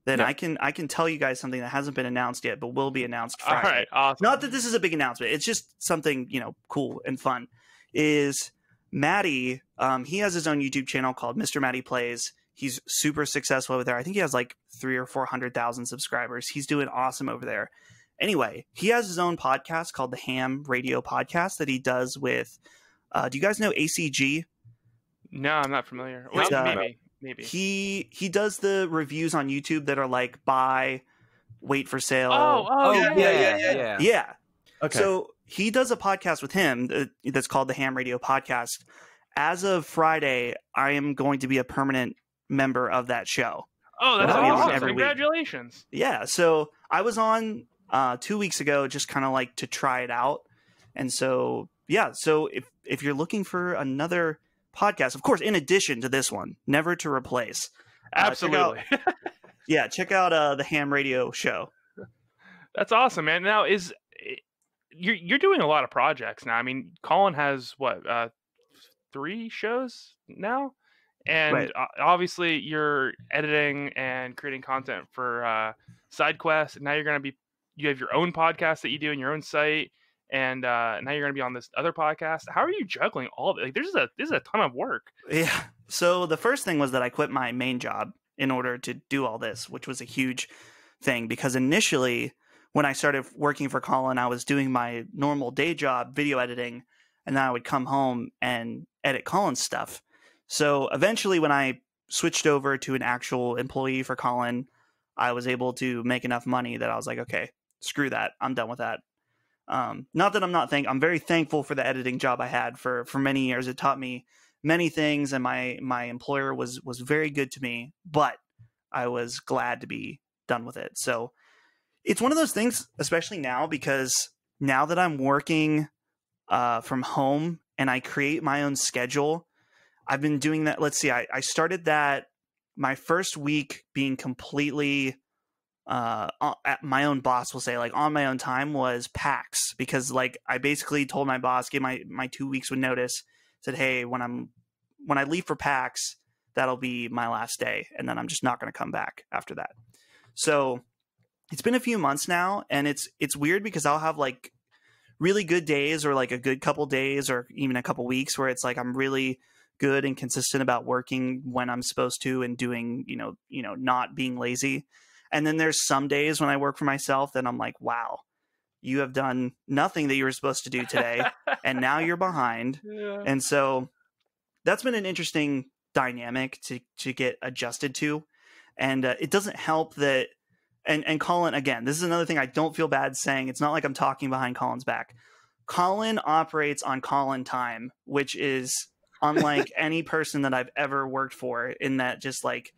then I can tell you guys something that hasn't been announced yet, but will be announced Friday. All right, awesome. Not that this is a big announcement. It's just something, cool and fun. Is Maddie, he has his own YouTube channel called Mr. Maddie Plays. He's super successful over there. I think he has 300,000 or 400,000 subscribers. He's doing awesome over there. Anyway, he has his own podcast called the Ham Radio Podcast that he does with, do you guys know ACG? No, I'm not familiar. Wait, maybe. He does the reviews on YouTube that are buy, wait for sale. Yeah. Okay. So he does a podcast with him that's called the Ham Radio Podcast. As of Friday, I am going to be a permanent member of that show. Oh, that's awesome. Congratulations. Yeah. So I was on 2 weeks ago, just kind of to try it out. And so, yeah. So if you're looking for another podcast, of course, in addition to this one, never to replace. Absolutely. Check out the Ham Radio Show. That's awesome, man. Now, is you're doing a lot of projects now. I mean, Colin has what 3 shows now, and Right. Obviously you're editing and creating content for side quests. Now you have your own podcast that you do on your own site, and now you're going to be on this other podcast. How are you juggling all of it? Like, this is a ton of work. Yeah. So the first thing was that I quit my main job in order to do all this, which was a huge thing, because initially when I started working for Colin, I was doing my normal day job, video editing, and then I would come home and edit Colin's stuff. So eventually when I switched over to an actual employee for Colin, I was able to make enough money that I was like, okay, screw that. I'm done with that. Not that I'm very thankful for the editing job I had for many years. It taught me many things, and my employer was very good to me, but I was glad to be done with it. So it's one of those things, especially now, because now that I'm working from home and I create my own schedule, I've been doing that. Let's see, I started that my first week being completely at my own boss, will say, like, on my own time, was PAX, because like I basically told my boss, gave my 2 weeks with notice, said, hey, when I leave for PAX, that'll be my last day, and then I'm just not going to come back after that. So it's been a few months now, and it's weird because I'll have like really good days, or like a good couple days, or even a couple weeks where it's like I'm really good and consistent about working when I'm supposed to and doing, not being lazy. And then there's some days when I work for myself that I'm like, wow, you have done nothing that you were supposed to do today, and now you're behind. Yeah. And so that's been an interesting dynamic to get adjusted to. And it doesn't help that, and Colin, again, this is another thing I don't feel bad saying. It's not like I'm talking behind Colin's back. Colin operates on Colin time, which is unlike any person that I've ever worked for, in that just like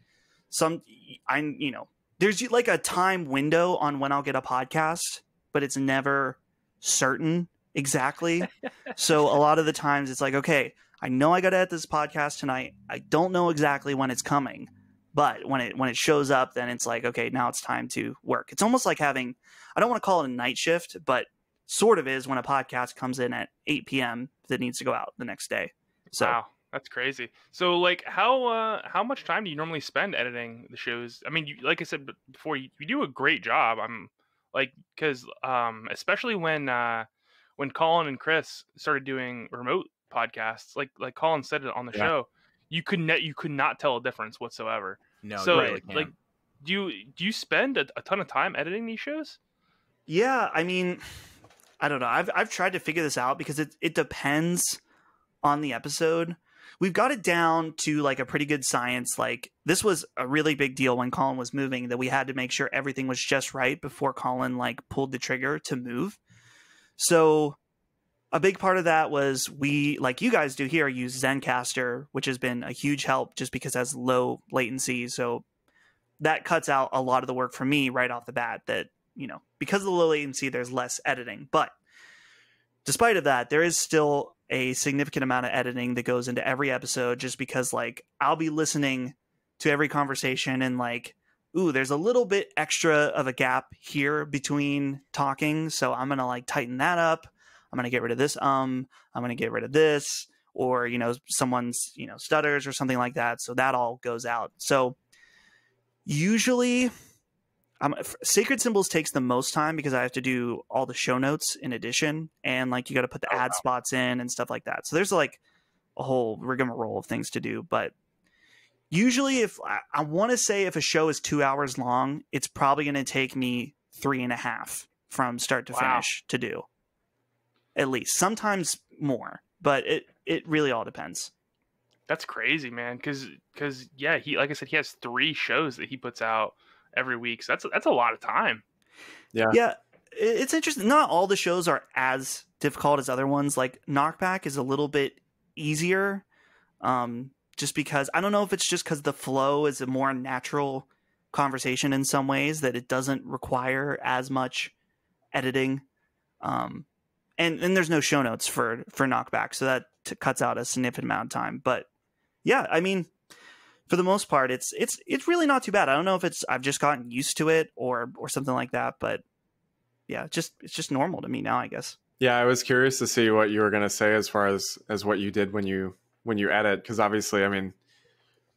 there's like a time window on when I'll get a podcast, but it's never certain exactly. So a lot of the times it's like, okay, I know I got to edit this podcast tonight. I don't know exactly when it's coming, but when it shows up, then it's like, okay, now it's time to work. It's almost like having, I don't want to call it a night shift, but sort of is when a podcast comes in at 8 p.m. that needs to go out the next day. So. Wow. That's crazy. So, like, how much time do you normally spend editing the shows? I mean, like I said before, you do a great job. I'm like, because especially when Colin and Chris started doing remote podcasts, like Colin said it on the show, you could not tell a difference whatsoever. No, so you really can't. Like, do you spend a ton of time editing these shows? Yeah, I mean, I don't know. I've tried to figure this out, because it depends on the episode. We've got it down to like a pretty good science. Like, this was a really big deal when Colin was moving, that we had to make sure everything was just right before Colin like pulled the trigger to move. So a big part of that was, we, like you guys do here, use Zencastr, which has been a huge help just because it has low latency. So that cuts out a lot of the work for me right off the bat, that, because of the low latency, there's less editing. But despite of that, there is still a significant amount of editing that goes into every episode, just because like I'll be listening to every conversation and like, ooh, there's a little bit extra of a gap here between talking. So I'm going to like tighten that up. I'm going to get rid of this. I'm going to get rid of this, or, someone's, stutters or something like that. So that all goes out. So usually Sacred Symbols takes the most time, because I have to do all the show notes in addition, and like you got to put the ad spots in and stuff like that. So there's like a whole rigmarole of things to do. But usually, if I want to say, if a show is 2 hours long, it's probably going to take me 3.5 from start to finish to do, at least. Sometimes more, but it really all depends. That's crazy, man. Because yeah, he, like I said, he has 3 shows that he puts out every week, so that's a lot of time. Yeah, it's interesting. Not all the shows are as difficult as other ones. Like Knockback is a little bit easier, just because, I don't know if it's just because the flow is a more natural conversation in some ways, that it doesn't require as much editing, and there's no show notes for Knockback, so that cuts out a significant amount of time. But yeah, I mean, for the most part, it's really not too bad. I don't know if I've just gotten used to it or something like that, but yeah, it's just normal to me now, I guess. Yeah, I was curious to see what you were going to say as far as what you did when you edit, because obviously, I mean,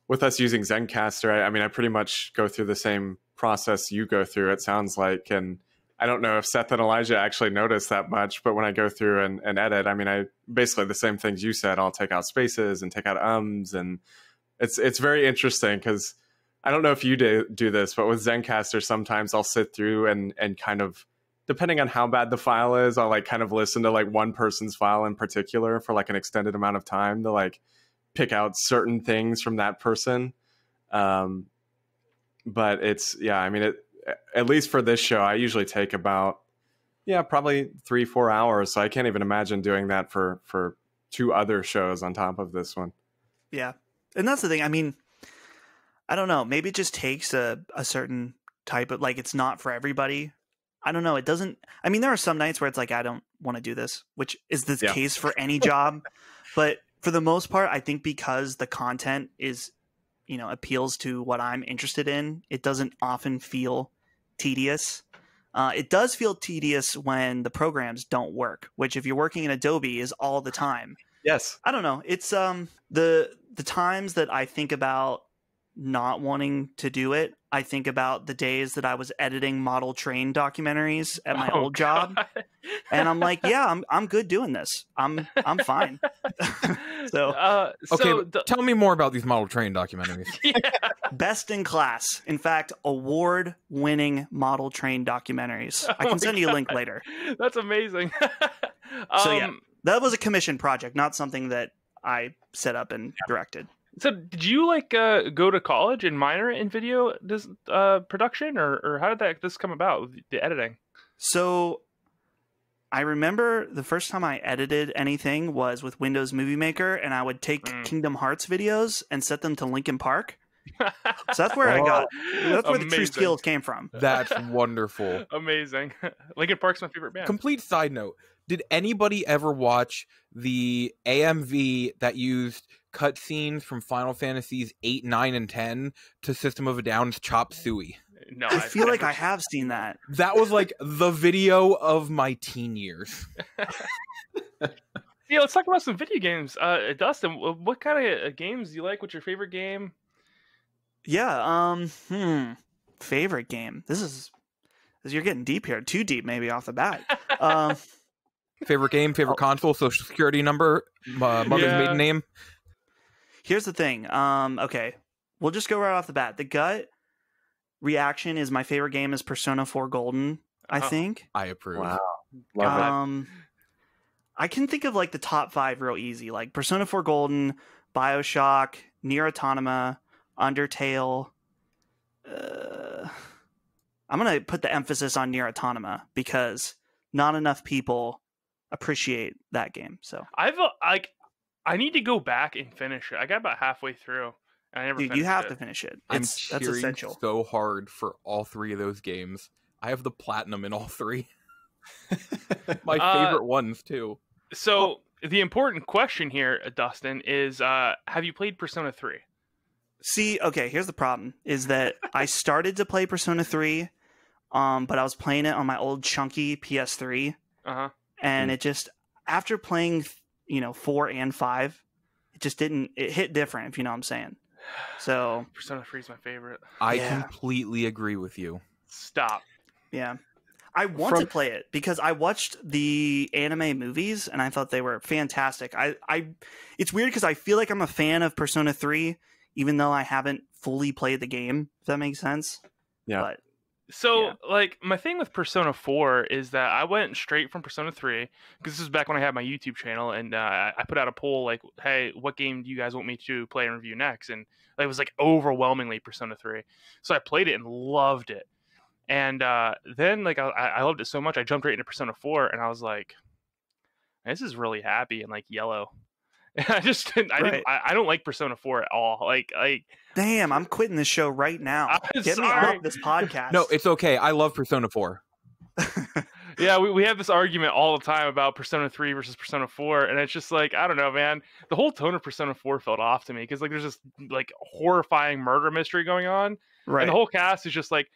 with us using Zencastr, I mean, I pretty much go through the same process you go through, it sounds like, and I don't know if Seth and Elijah actually notice that much, but when I go through and edit, I mean, I basically the same things you said. I'll take out spaces and take out and it's very interesting because I don't know if you do this, but with Zencastr, sometimes I'll sit through and kind of, depending on how bad the file is, I'll like kind of listen to like one person's file in particular for like an extended amount of time to like pick out certain things from that person. But it's, yeah, I mean, at least for this show, I usually take about, probably 3-4 hours. So I can't even imagine doing that for 2 other shows on top of this one. Yeah. And that's the thing. I mean, I don't know. Maybe it just takes a certain type of, like, it's not for everybody. I don't know. It doesn't, I mean, there are some nights where it's like, I don't want to do this, which is the case for any job. But for the most part, I think because the content is, appeals to what I'm interested in, it doesn't often feel tedious. It does feel tedious when the programs don't work, which if you're working in Adobe is all the time. Yes. I don't know. It's the times that I think about not wanting to do it, I think about the days that I was editing model train documentaries at my old job, and I'm like, yeah, I'm good doing this. I'm fine. So tell me more about these model train documentaries. Best in class. In fact, award-winning model train documentaries. I can send you a link later. That's amazing. That was a commission project, not something that I set up and directed. So did you go to college and minor in video production, or how did this come about, the editing? So I remember the first time I edited anything was with Windows Movie Maker, and I would take Kingdom Hearts videos and set them to Linkin Park. So that's where that's where the true skills came from. That's wonderful. Amazing. Linkin Park's my favorite band. Complete side note. Did anybody ever watch the AMV that used cutscenes from Final Fantasies 8, 9, and 10 to System of a Down's Chop Suey? No, I feel like I have seen that. That was like the video of my teen years. Let's talk about some video games. Dustin, what kind of games do you like? What's your favorite game? Yeah, favorite game. This is you're getting deep here. Too deep, maybe, off the bat. Favorite game, favorite console, social security number, mother's maiden name. Here's the thing. Okay, we'll just go right off the bat. The gut reaction is my favorite game is Persona 4 Golden, I think. I approve. Wow. Love it. I can think of like the top 5 real easy, like Persona 4 Golden, BioShock, Nier Automata, Undertale. I'm going to put the emphasis on Nier Automata because not enough people appreciate that game. So I need to go back and finish it. I got about halfway through, and I never. Dude, you have to finish it. That's essential. So hard for all 3 of those games. I have the platinum in all 3. My favorite ones too. So the important question here, Dustin, is: have you played Persona 3? See, okay, here's the problem: is that I started to play Persona 3, but I was playing it on my old chunky PS3. And it just, after playing, 4 and 5, it just didn't, it hit different, if you know what I'm saying. So Persona 3 is my favorite. I completely agree with you. Stop. Yeah. I want to play it because I watched the anime movies and I thought they were fantastic. It's weird because I feel like I'm a fan of Persona 3, even though I haven't fully played the game, if that makes sense. Yeah. But my thing with Persona 4 is that I went straight from Persona 3 because this is back when I had my YouTube channel, and I put out a poll like, hey, what game do you guys want me to play and review next? And it was like overwhelmingly Persona 3. So I played it and loved it. And then I loved it so much, I jumped right into Persona 4 and I was like, this is really happy and like yellow. I don't like Persona 4 at all. Like, damn, I'm quitting this show right now. Get me off this podcast. No, it's okay. I love Persona 4. Yeah, we have this argument all the time about Persona 3 versus Persona 4, and it's just like, I don't know, man. The whole tone of Persona 4 felt off to me because there's this horrifying murder mystery going on, right? And the whole cast is just like,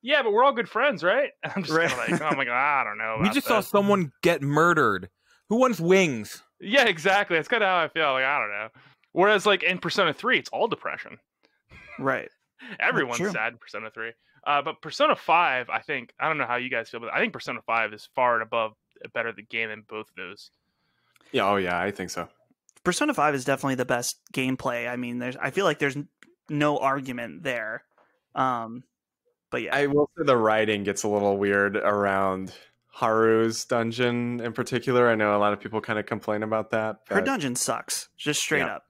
yeah, but we're all good friends, right? I'm just Right. kind of like, I don't know. We just saw someone get murdered. Who wants wings? Yeah, exactly. That's kind of how I feel. Like, I don't know. Whereas, like, in Persona 3, it's all depression. Right. Everyone's sad in Persona 3. But Persona 5, I don't know how you guys feel, but I think Persona 5 is far and above a better game than both of those. Yeah, oh yeah, I think so. Persona 5 is definitely the best gameplay. I mean, I feel like there's no argument there. But yeah. I will say the writing gets a little weird around Haru's dungeon in particular. I know a lot of people kind of complain about that. Her dungeon sucks, just straight up.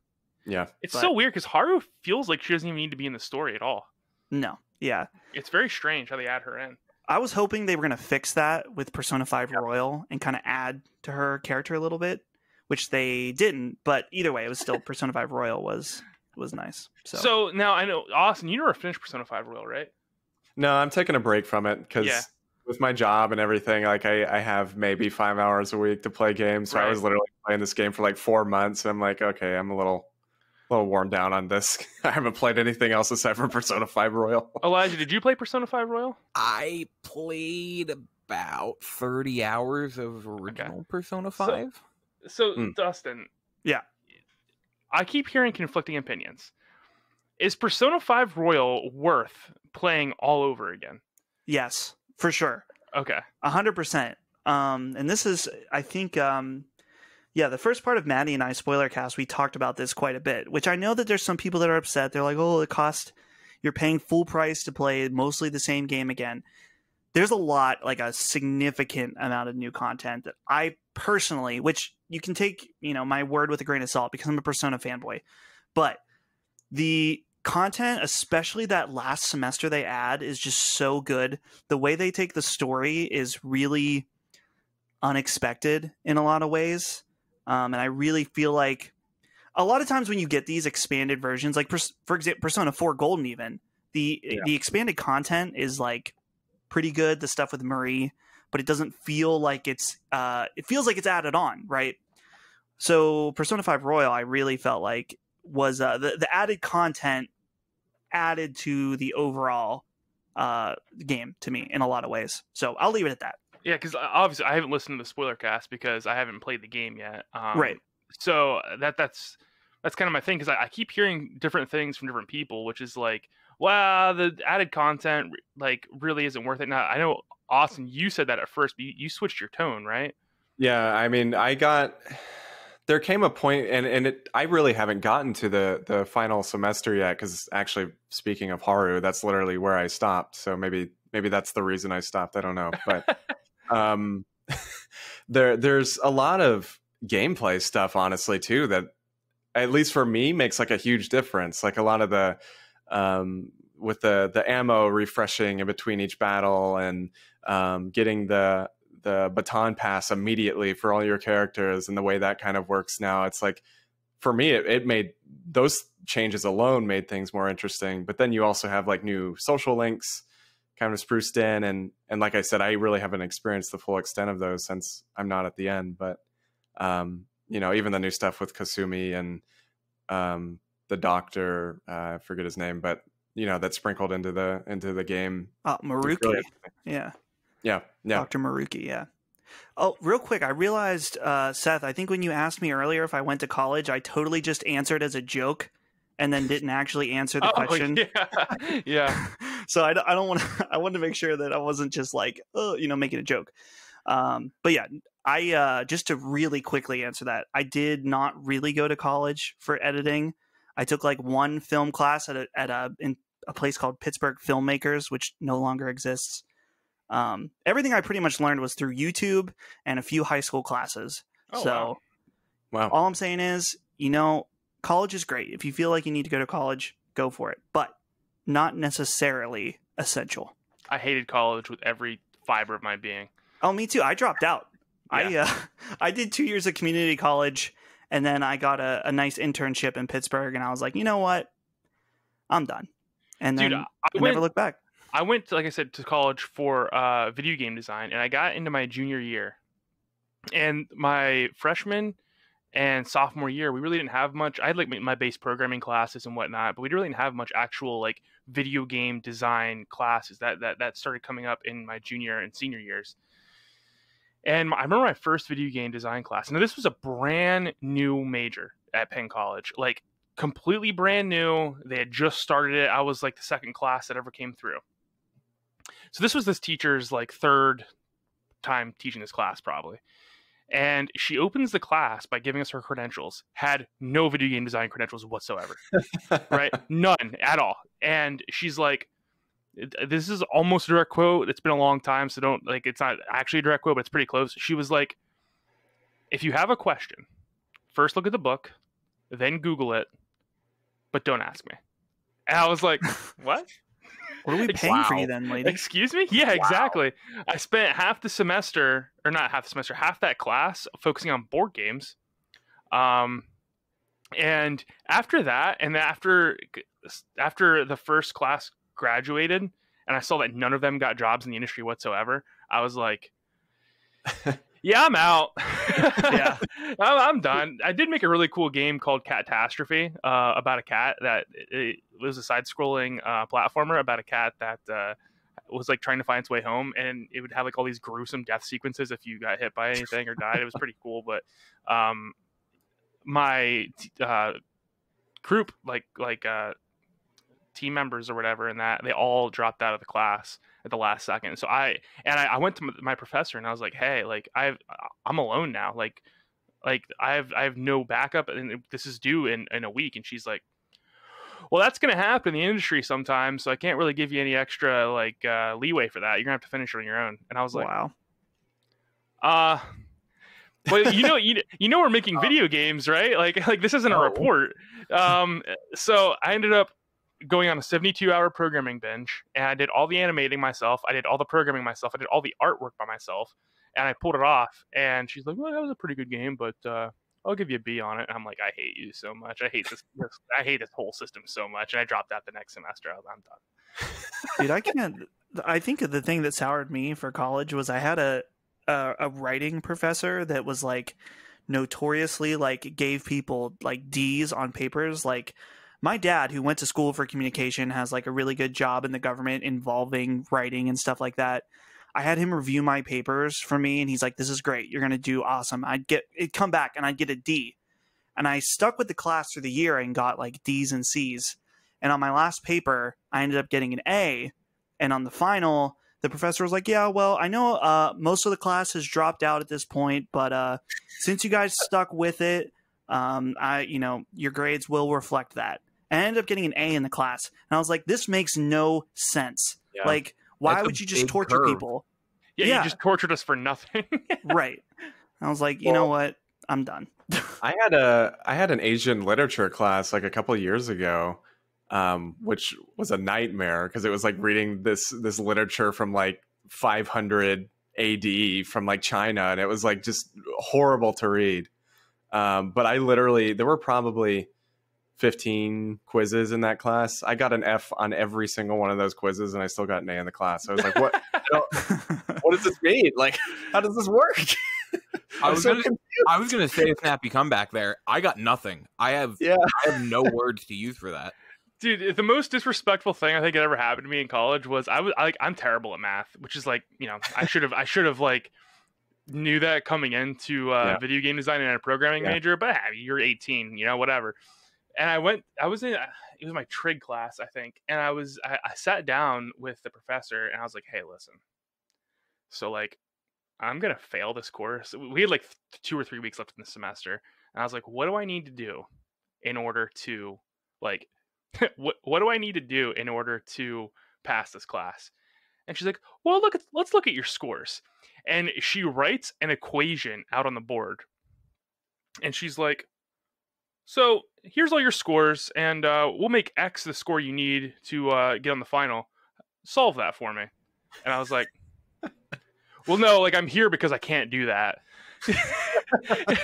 Yeah. It's so weird because Haru feels like she doesn't even need to be in the story at all. No. Yeah. It's very strange how they add her in. I was hoping they were going to fix that with Persona 5 Royal and kind of add to her character a little bit, which they didn't. But either way, it was still Persona 5 Royal was nice. So now I know, Austin, you never finished Persona 5 Royal, right? No, I'm taking a break from it because with my job and everything, like I have maybe 5 hours a week to play games. So I was literally playing this game for like 4 months. And I'm like, okay, I'm a little worn down on this. I haven't played anything else aside from Persona 5 Royal. Elijah, did you play Persona 5 Royal? I played about 30 hours of original Persona 5. So Dustin. Yeah. I keep hearing conflicting opinions. Is Persona 5 Royal worth playing all over again? Yes, for sure. Okay. 100%. And this is, I think, the first part of Maddie and I spoiler cast, we talked about this quite a bit, which I know that there's some people that are upset. They're like, oh, you're paying full price to play mostly the same game again. There's a significant amount of new content that I personally, which you can take, my word with a grain of salt because I'm a Persona fanboy, but the content, especially that last semester they add, is just so good. The way they take the story is really unexpected in a lot of ways. And I really feel like a lot of times when you get these expanded versions, like for example, Persona 4 Golden, even the expanded content is like pretty good. The stuff with Marie, but it doesn't feel like it feels like it's added on, right? So Persona 5 Royal, I really felt like was the added content added to the overall game to me in a lot of ways. So I'll leave it at that. Yeah, because obviously I haven't listened to the spoiler cast because I haven't played the game yet. Right. So that's kind of my thing because I keep hearing different things from different people, which is like, well, the added content like really isn't worth it. Now I know, Austin, you said that at first, but you switched your tone, right? Yeah, I mean, there came a point, and I really haven't gotten to the final semester yet because actually, speaking of Haru, that's literally where I stopped. So maybe that's the reason I stopped. I don't know, but. There's a lot of gameplay stuff, honestly, too, that at least for me makes like a huge difference. Like a lot of the with the ammo refreshing in between each battle and getting the baton pass immediately for all your characters and the way that kind of works now. It's like for me, it made those changes alone made things more interesting. But then you also have like new social links kind of spruced in, and like I said, I really haven't experienced the full extent of those since I'm not at the end. But even the new stuff with Kasumi and the doctor, I forget his name, but that's sprinkled into the game. Maruki, really yeah, Dr. Maruki, yeah. Oh, real quick, I realized, Seth, I think when you asked me earlier if I went to college, I totally just answered as a joke and then didn't actually answer the question. Yeah. So I don't want to. I wanted to make sure that I wasn't just like, making a joke. But yeah, I just to really quickly answer that, I did not really go to college for editing. I took like one film class in a place called Pittsburgh Filmmakers, which no longer exists. Everything I pretty much learned was through YouTube and a few high school classes. Wow. All I'm saying is, college is great. If you feel like you need to go to college, go for it. But not necessarily essential. I hated college with every fiber of my being. Oh, me too. I dropped out. Yeah. I did 2 years of community college, and then I got a nice internship in Pittsburgh, and I was like, you know what? I'm done. And then I never looked back. I went, like I said, to college for video game design, and I got into my junior year. And my freshman And sophomore year, we really didn't have much. I had like my base programming classes and whatnot, but we really didn't have much actual like video game design classes that started coming up in my junior and senior years. And I remember my first video game design class. Now, this was a brand new major at Penn College, like completely brand new. They had just started it. I was like the second class that ever came through. So this was this teacher's like third time teaching this class probably. And she opens the class by giving us her credentials, had no video game design credentials whatsoever, right? None at all. And she's like, this is almost a direct quote. It's been a long time, so don't like, it's not actually a direct quote, but it's pretty close. She was like, if you have a question, first look at the book, then Google it, but don't ask me. And I was like, what? What are we paying for you then, lady? Excuse me? Yeah, exactly. I spent half the semester, or not half the semester, half that class focusing on board games. And after that, and after the first class graduated, and I saw that none of them got jobs in the industry whatsoever, I was like, yeah, I'm out. Yeah, I'm done. I did make a really cool game called Catastrophe about a cat that it was a side-scrolling platformer about a cat that was like trying to find its way home, and it would have like all these gruesome death sequences if you got hit by anything or died. It was pretty cool, but my group, like team members or whatever, and that they all dropped out of the class at the last second. So I went to my professor and I was like, hey, like I'm alone now. Like I have no backup, and this is due in a week. And she's like, well, that's going to happen in the industry sometimes, so I can't really give you any extra like leeway for that. You're gonna have to finish it on your own. And I was like, wow. But you know we're making video games, right? Like this isn't a report. So I ended up going on a 72-hour programming binge, and I did all the animating myself. I did all the programming myself. I did all the artwork by myself, and I pulled it off. And she's like, well, that was a pretty good game, but I'll give you a B on it. And I'm like, I hate you so much. I hate this I hate this whole system so much. And I dropped out the next semester. I'm done. Dude, I think the thing that soured me for college was I had a writing professor that was like notoriously like gave people like D's on papers. Like, my dad, who went to school for communication, has like a really good job in the government involving writing and stuff like that. I had him review my papers for me, and he's like, this is great. You're going to do awesome. It'd come back and I'd get a D. And I stuck with the class through the year and got like D's and C's. And on my last paper, I ended up getting an A. And on the final, the professor was like, yeah, well, I know most of the class has dropped out at this point, but since you guys stuck with it, your grades will reflect that. And I ended up getting an A in the class. And I was like, this makes no sense. Yeah. Like, why would you just torture people? Yeah, you just tortured us for nothing. Right. I was like, you know what? I'm done. I had an Asian literature class like a couple of years ago, which was a nightmare because it was like reading this literature from like 500 AD from like China, and it was like just horrible to read. But there were probably 15 quizzes in that class. I got an F on every single one of those quizzes, and I still got an A in the class. I was like, what? What does this mean? Like, how does this work? I was gonna say a snappy comeback there. I got nothing. I have no words to use for that. Dude, the most disrespectful thing I think that ever happened to me in college was I'm terrible at math, which is like, I should have like knew that coming into video game design and a programming major, but you're 18, whatever. And it was my trig class, I think. And I sat down with the professor and I was like, hey, listen, so like, I'm going to fail this course. We had like 2 or 3 weeks left in the semester. And I was like, what do I need to do in order to like, what do I need to do in order to pass this class? And she's like, well, let's look at your scores. And she writes an equation out on the board. And she's like, so here's all your scores, and we'll make X the score you need to get on the final. Solve that for me. And I was like, well, no, like I'm here because I can't do that.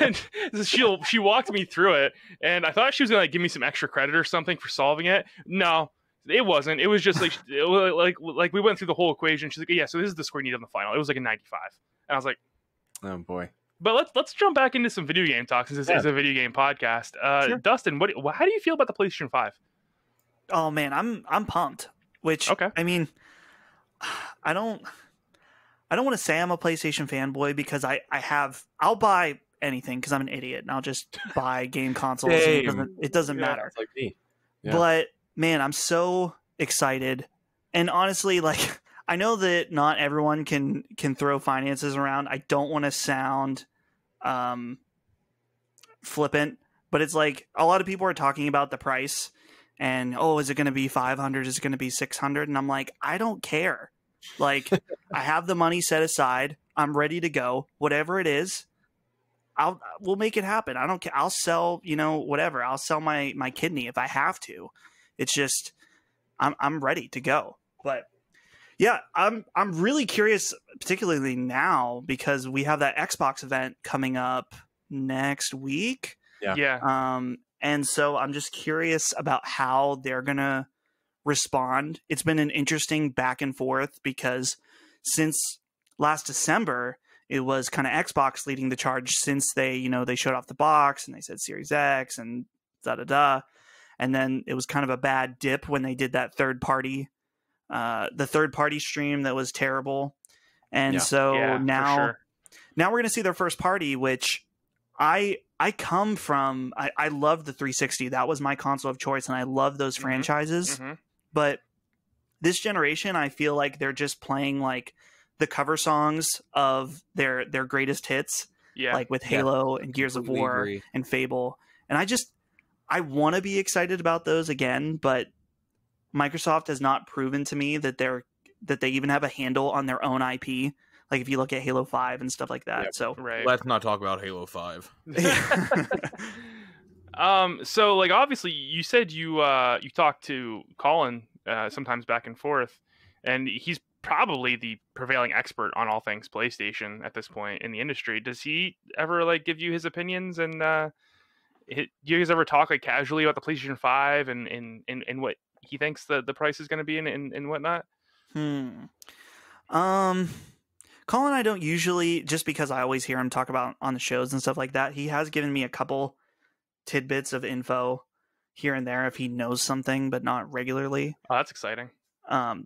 And she walked me through it, and I thought she was gonna like give me some extra credit or something for solving it. No, it wasn't. It was just like like we went through the whole equation. She's like, yeah, so this is the score you need on the final. It was like a 95, and I was like, oh boy. But let's jump back into some video game talk since this is a video game podcast. Sure. Dustin, how do you feel about the PlayStation 5? Oh man, I'm pumped. Which I mean, I don't want to say I'm a PlayStation fanboy because I'll buy anything because I'm an idiot and I'll just buy game consoles. It doesn't matter. Like me. Yeah. But man, I'm so excited. And honestly, like, I know that not everyone can throw finances around. I don't want to sound flippant, but it's like a lot of people are talking about the price and, oh, is it going to be 500? Is it going to be 600? And I'm like, I don't care. Like, I have the money set aside. I'm ready to go. Whatever it is, we'll make it happen. I don't care. I'll sell, whatever. I'll sell my kidney if I have to. It's just, I'm ready to go. But yeah, I'm really curious, particularly now because we have that Xbox event coming up next week. Yeah. And so I'm just curious about how they're gonna respond. It's been an interesting back and forth because since last December, it was kind of Xbox leading the charge since they showed off the box and they said Series X and da-da-da. And then it was kind of a bad dip when they did that third party stream that was terrible. And now we're going to see their first party, which I come from, I love the 360. That was my console of choice. And I love those franchises, but this generation, I feel like they're just playing like the cover songs of their greatest hits, like with Halo and Gears of War and Fable. And I want to be excited about those again, but Microsoft has not proven to me that they even have a handle on their own IP. Like if you look at Halo 5 and stuff like that. Yep. So let's not talk about Halo 5. So like obviously you said you talked to Colin sometimes back and forth, and he's probably the prevailing expert on all things PlayStation at this point in the industry. Does he ever like give you his opinions and do you guys ever talk like casually about the PlayStation 5 and what he thinks the price is going to be and whatnot? Colin, I don't usually, just because I always hear him talk about on the shows and stuff like that. He has given me a couple tidbits of info here and there if he knows something, but not regularly. Oh, that's exciting.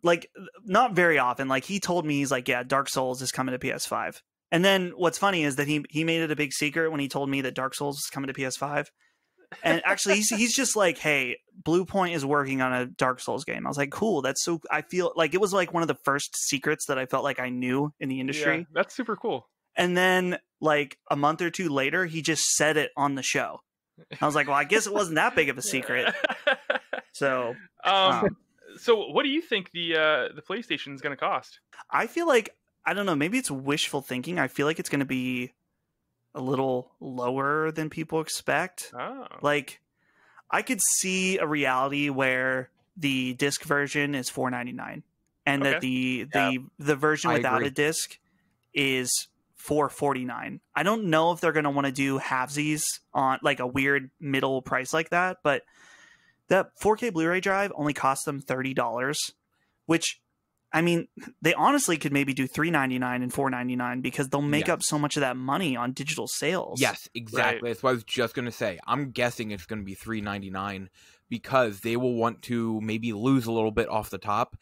Like not very often. Like he told me, he's like, yeah, Dark Souls is coming to PS5. And then what's funny is that he made it a big secret when he told me that Dark Souls is coming to PS5. And actually, he's just like, hey, Blue Point is working on a Dark Souls game. I was like, cool. That's so. I feel like it was like one of the first secrets that I felt like I knew in the industry. Yeah, that's super cool. And then, like a month or two later, he just said it on the show. I was like, well, I guess it wasn't that big of a secret. So, so what do you think the PlayStation is going to cost? I feel like, I don't know. Maybe it's wishful thinking. I feel like it's going to be a little lower than people expect. Oh. Like I could see a reality where the disc version is $4.99 and that the version without a disc is $4.49. I don't know if they're going to want to do halvesies on like a weird middle price like that, but that 4K Blu-ray drive only cost them $30, which I mean, they honestly could maybe do $3.99 and $4.99 because they'll make up so much of that money on digital sales. Yes, exactly. Right. That's what I was just going to say. I'm guessing it's going to be $3.99 because they will want to maybe lose a little bit off the top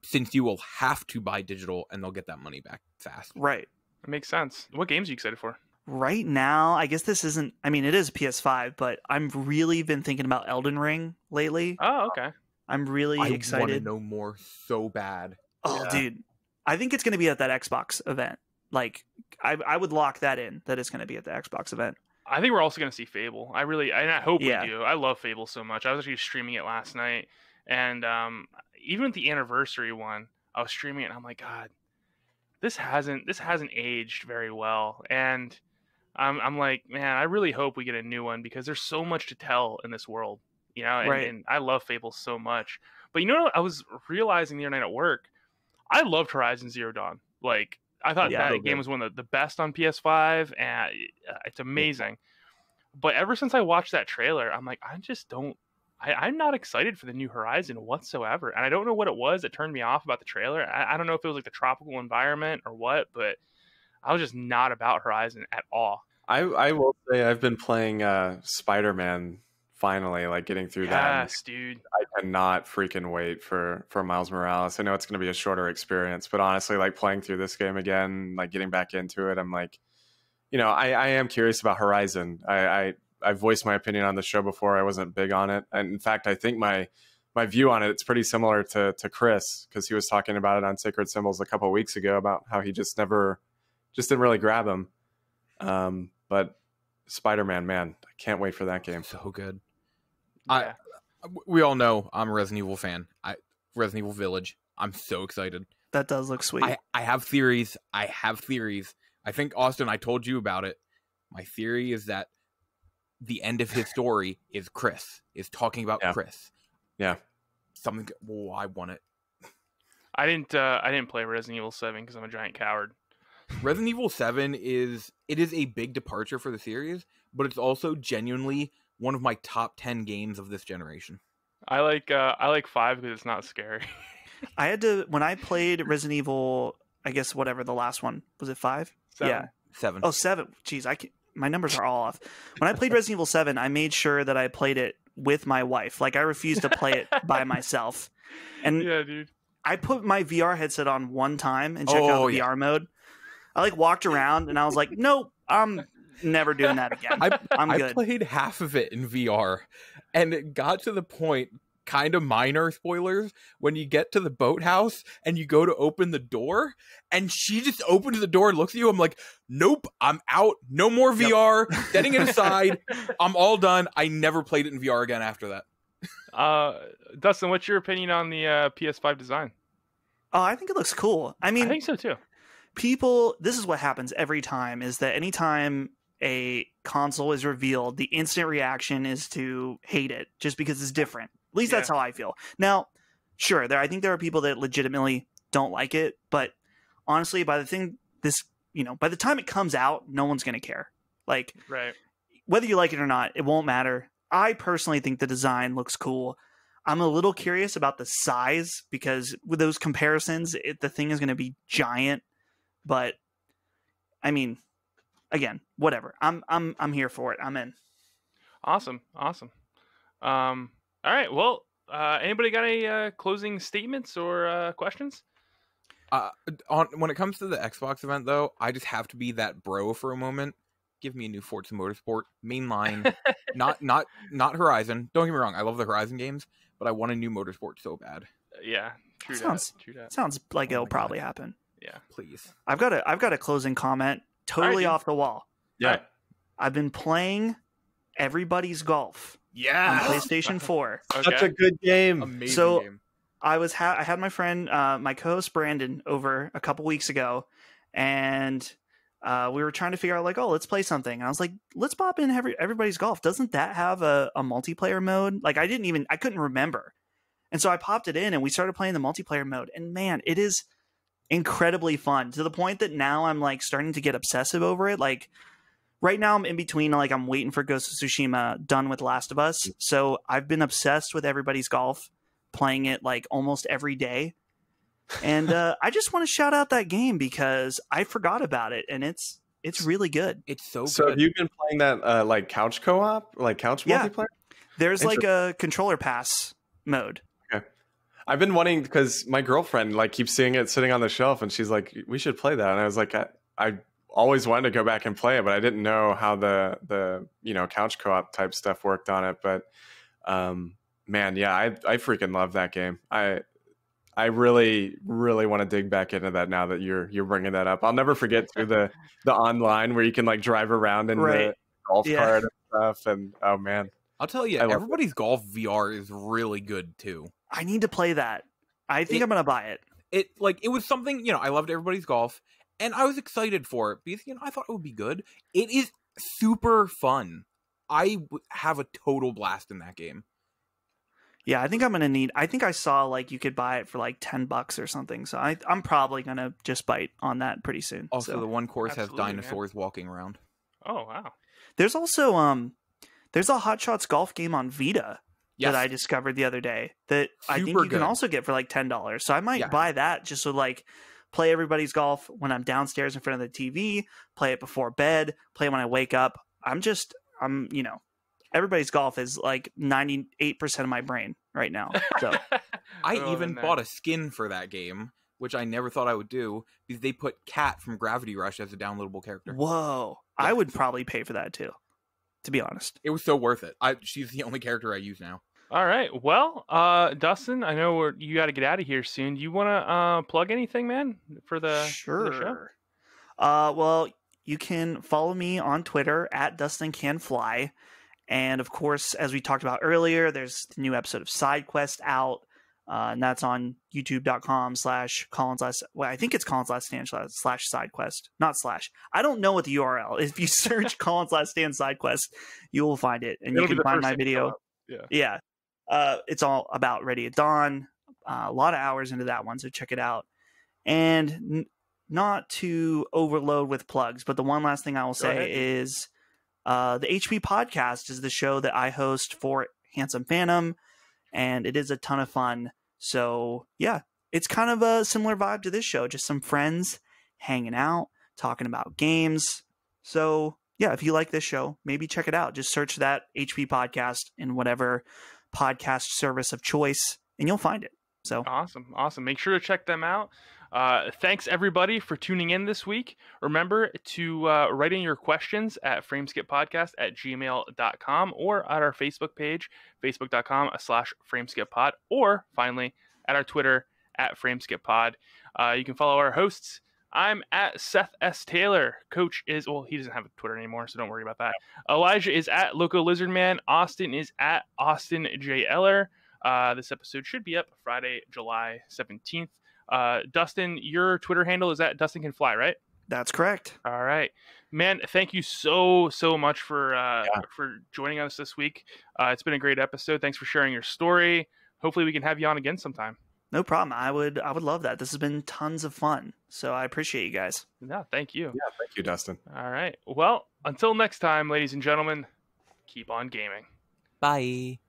since you will have to buy digital and they'll get that money back fast. Right. That makes sense. What games are you excited for? Right now, I guess this isn't... I mean, it is PS5, but I've really been thinking about Elden Ring lately. Oh, okay. I'm really excited. I want to know more so bad. Oh, dude. I think it's going to be at that Xbox event. Like, I would lock that in, that it's going to be at the Xbox event. I think we're also going to see Fable. I hope we do. I love Fable so much. I was actually streaming it last night. And even with the anniversary one, I was streaming it and I'm like, God, this hasn't aged very well. And I'm like, man, I really hope we get a new one because there's so much to tell in this world, you know, and I love Fable so much. But you know what I was realizing the other night at work? I loved Horizon Zero Dawn. Like, I thought that game was one of the best on PS5, and it's amazing. But ever since I watched that trailer, I'm like, I'm not excited for the new Horizon whatsoever. And I don't know what it was that turned me off about the trailer. I don't know if it was like the tropical environment or what, but I was just not about Horizon at all. I will say I've been playing Spider-Man finally, like getting through that. Yes, dude. I cannot freaking wait for Miles Morales. I know it's going to be a shorter experience, but honestly, like playing through this game again, like getting back into it, I'm like, I am curious about Horizon. I voiced my opinion on the show before. I wasn't big on it, and in fact, I think my view on it's pretty similar to Chris, because he was talking about it on Sacred Symbols a couple of weeks ago about how he just didn't really grab him. But Spider-Man, man, I can't wait for that game. So good. Yeah. We all know I'm a Resident Evil fan. Resident Evil Village. I'm so excited. That does look sweet. I have theories. I think, Austin, I told you about it. My theory is that the end of his story is Chris. Is talking about Chris. Yeah. Something. Well, I want it. I didn't play Resident Evil 7 because I'm a giant coward. Resident Evil 7 is a big departure for the series, but it's also genuinely one of my top 10 games of this generation. I like 5 because it's not scary. I had to, when I played Resident Evil, I guess whatever the last one was, it 5? 7. Yeah, 7. Oh, 7. Jeez, my numbers are all off. When I played Resident Evil 7, I made sure that I played it with my wife. Like, I refused to play it by myself. And yeah, dude. I put my VR headset on one time and checked out the VR mode. I like walked around and I was like, nope, I'm never doing that again. I'm good. I played half of it in VR, and it got to the point, kind of minor spoilers, when you get to the boathouse and you go to open the door, and she just opens the door and looks at you. I'm like, nope, I'm out. No more VR. Setting it aside. I'm all done. I never played it in VR again after that. Dustin, what's your opinion on the PS5 design? Oh, I think it looks cool. I mean, I think so too. This is what happens every time, is that anytime a console is revealed, the instant reaction is to hate it just because it's different. At least that's how I feel. Now, sure, I think there are people that legitimately don't like it, but honestly, by the time it comes out, no one's going to care. Like, right. Whether you like it or not, it won't matter. I personally think the design looks cool. I'm a little curious about the size, because with those comparisons, the thing is going to be giant. But I mean, again, whatever. I'm here for it. I'm in. Awesome. All right. Well, anybody got any closing statements or questions? When it comes to the Xbox event, though, I just have to be that bro for a moment. Give me a new Forza Motorsport mainline, not Horizon. Don't get me wrong, I love the Horizon games, but I want a new Motorsport so bad. Yeah, true that. Sounds like it'll probably happen. Yeah, please. I've got a closing comment, totally off the wall. Yeah, I've been playing Everybody's Golf. Yeah, on PlayStation 4. Okay. Such a good game. Amazing game. I had my friend, my co-host Brandon, over a couple weeks ago, and we were trying to figure out, like, let's play something. And I was like, let's pop in Everybody's Golf. Doesn't that have a multiplayer mode? Like, I couldn't remember. And so I popped it in and we started playing the multiplayer mode. And man, it is incredibly fun, to the point that now I'm like starting to get obsessive over it. Like, right now I'm in between, like, I'm waiting for Ghost of Tsushima done with Last of Us. So I've been obsessed with Everybody's Golf, playing it like almost every day. And I just want to shout out that game because I forgot about it, and it's really good. It's so good. So have you been playing that like couch co-op, like couch multiplayer? There's like a controller pass mode. Okay. I've been wanting, because my girlfriend like keeps seeing it sitting on the shelf, and she's like, we should play that. And I was like, I always wanted to go back and play it, but I didn't know how the couch co-op type stuff worked on it. But man, yeah, I freaking love that game. I really, really want to dig back into that now that you're bringing that up. I'll never forget through the online where you can like drive around in the golf cart and stuff. And oh man, I'll tell you, Everybody's Golf VR is really good too. I need to play that. I think I'm gonna buy it. It was something, I loved Everybody's Golf, and I was excited for it because I thought it would be good. It is super fun. I have a total blast in that game. Yeah, I think I think I saw like you could buy it for like $10 or something. So I'm probably going to just bite on that pretty soon. Also, the one course has dinosaurs walking around. Oh, wow. There's also there's a Hot Shots golf game on Vita that I discovered the other day that I think you can also get for like $10. So I might buy that just so like play Everybody's Golf when I'm downstairs in front of the TV, play it before bed, play when I wake up. Everybody's Golf is like 98% of my brain right now. So I even bought a skin for that game, which I never thought I would do, because they put Kat from Gravity Rush as a downloadable character. Whoa. Yeah. I would probably pay for that too, to be honest. It was so worth it. She's the only character I use now. All right. Well, Dustin, I know you got to get out of here soon. Do you want to plug anything, man, for the show? Well, you can follow me on Twitter at DustinCanFly. And of course, as we talked about earlier, there's the new episode of SideQuest out. And that's on youtube.com/Colin's I think it's Colin's Last Stand /SideQuest, not slash. I don't know what the URL is. If you search Colin's Last Stand SideQuest, you will find it. And you can find my video. Yeah. It's all about Ready at Dawn. A lot of hours into that one, so check it out. And not to overload with plugs, but the one last thing I will say is the HP Podcast is the show that I host for HandsomePhantom, and it is a ton of fun. So, yeah, it's kind of a similar vibe to this show, just some friends hanging out, talking about games. So, yeah, if you like this show, maybe check it out. Just search that HP Podcast in whatever podcast service of choice, and you'll find it. So awesome. Make sure to check them out. Thanks everybody for tuning in this week. Remember to write in your questions at frameskippodcast@gmail.com or at our Facebook page, facebook.com/frameskippod, or finally at our Twitter @frameskippod. You can follow our hosts. I'm at Seth S. Taylor. Coach is, he doesn't have a Twitter anymore, so don't worry about that. Elijah is at Loco Lizardman. Austin is at Austin J. Eller. This episode should be up Friday, July 17th. Dustin, your Twitter handle is at Dustin Can Fly, right? That's correct. All right, man. Thank you so much for joining us this week. It's been a great episode. Thanks for sharing your story. Hopefully we can have you on again sometime. No problem. I would love that. This has been tons of fun. So I appreciate you guys. Yeah, thank you. Yeah, thank you, Dustin. All right. Well, until next time, ladies and gentlemen, keep on gaming. Bye.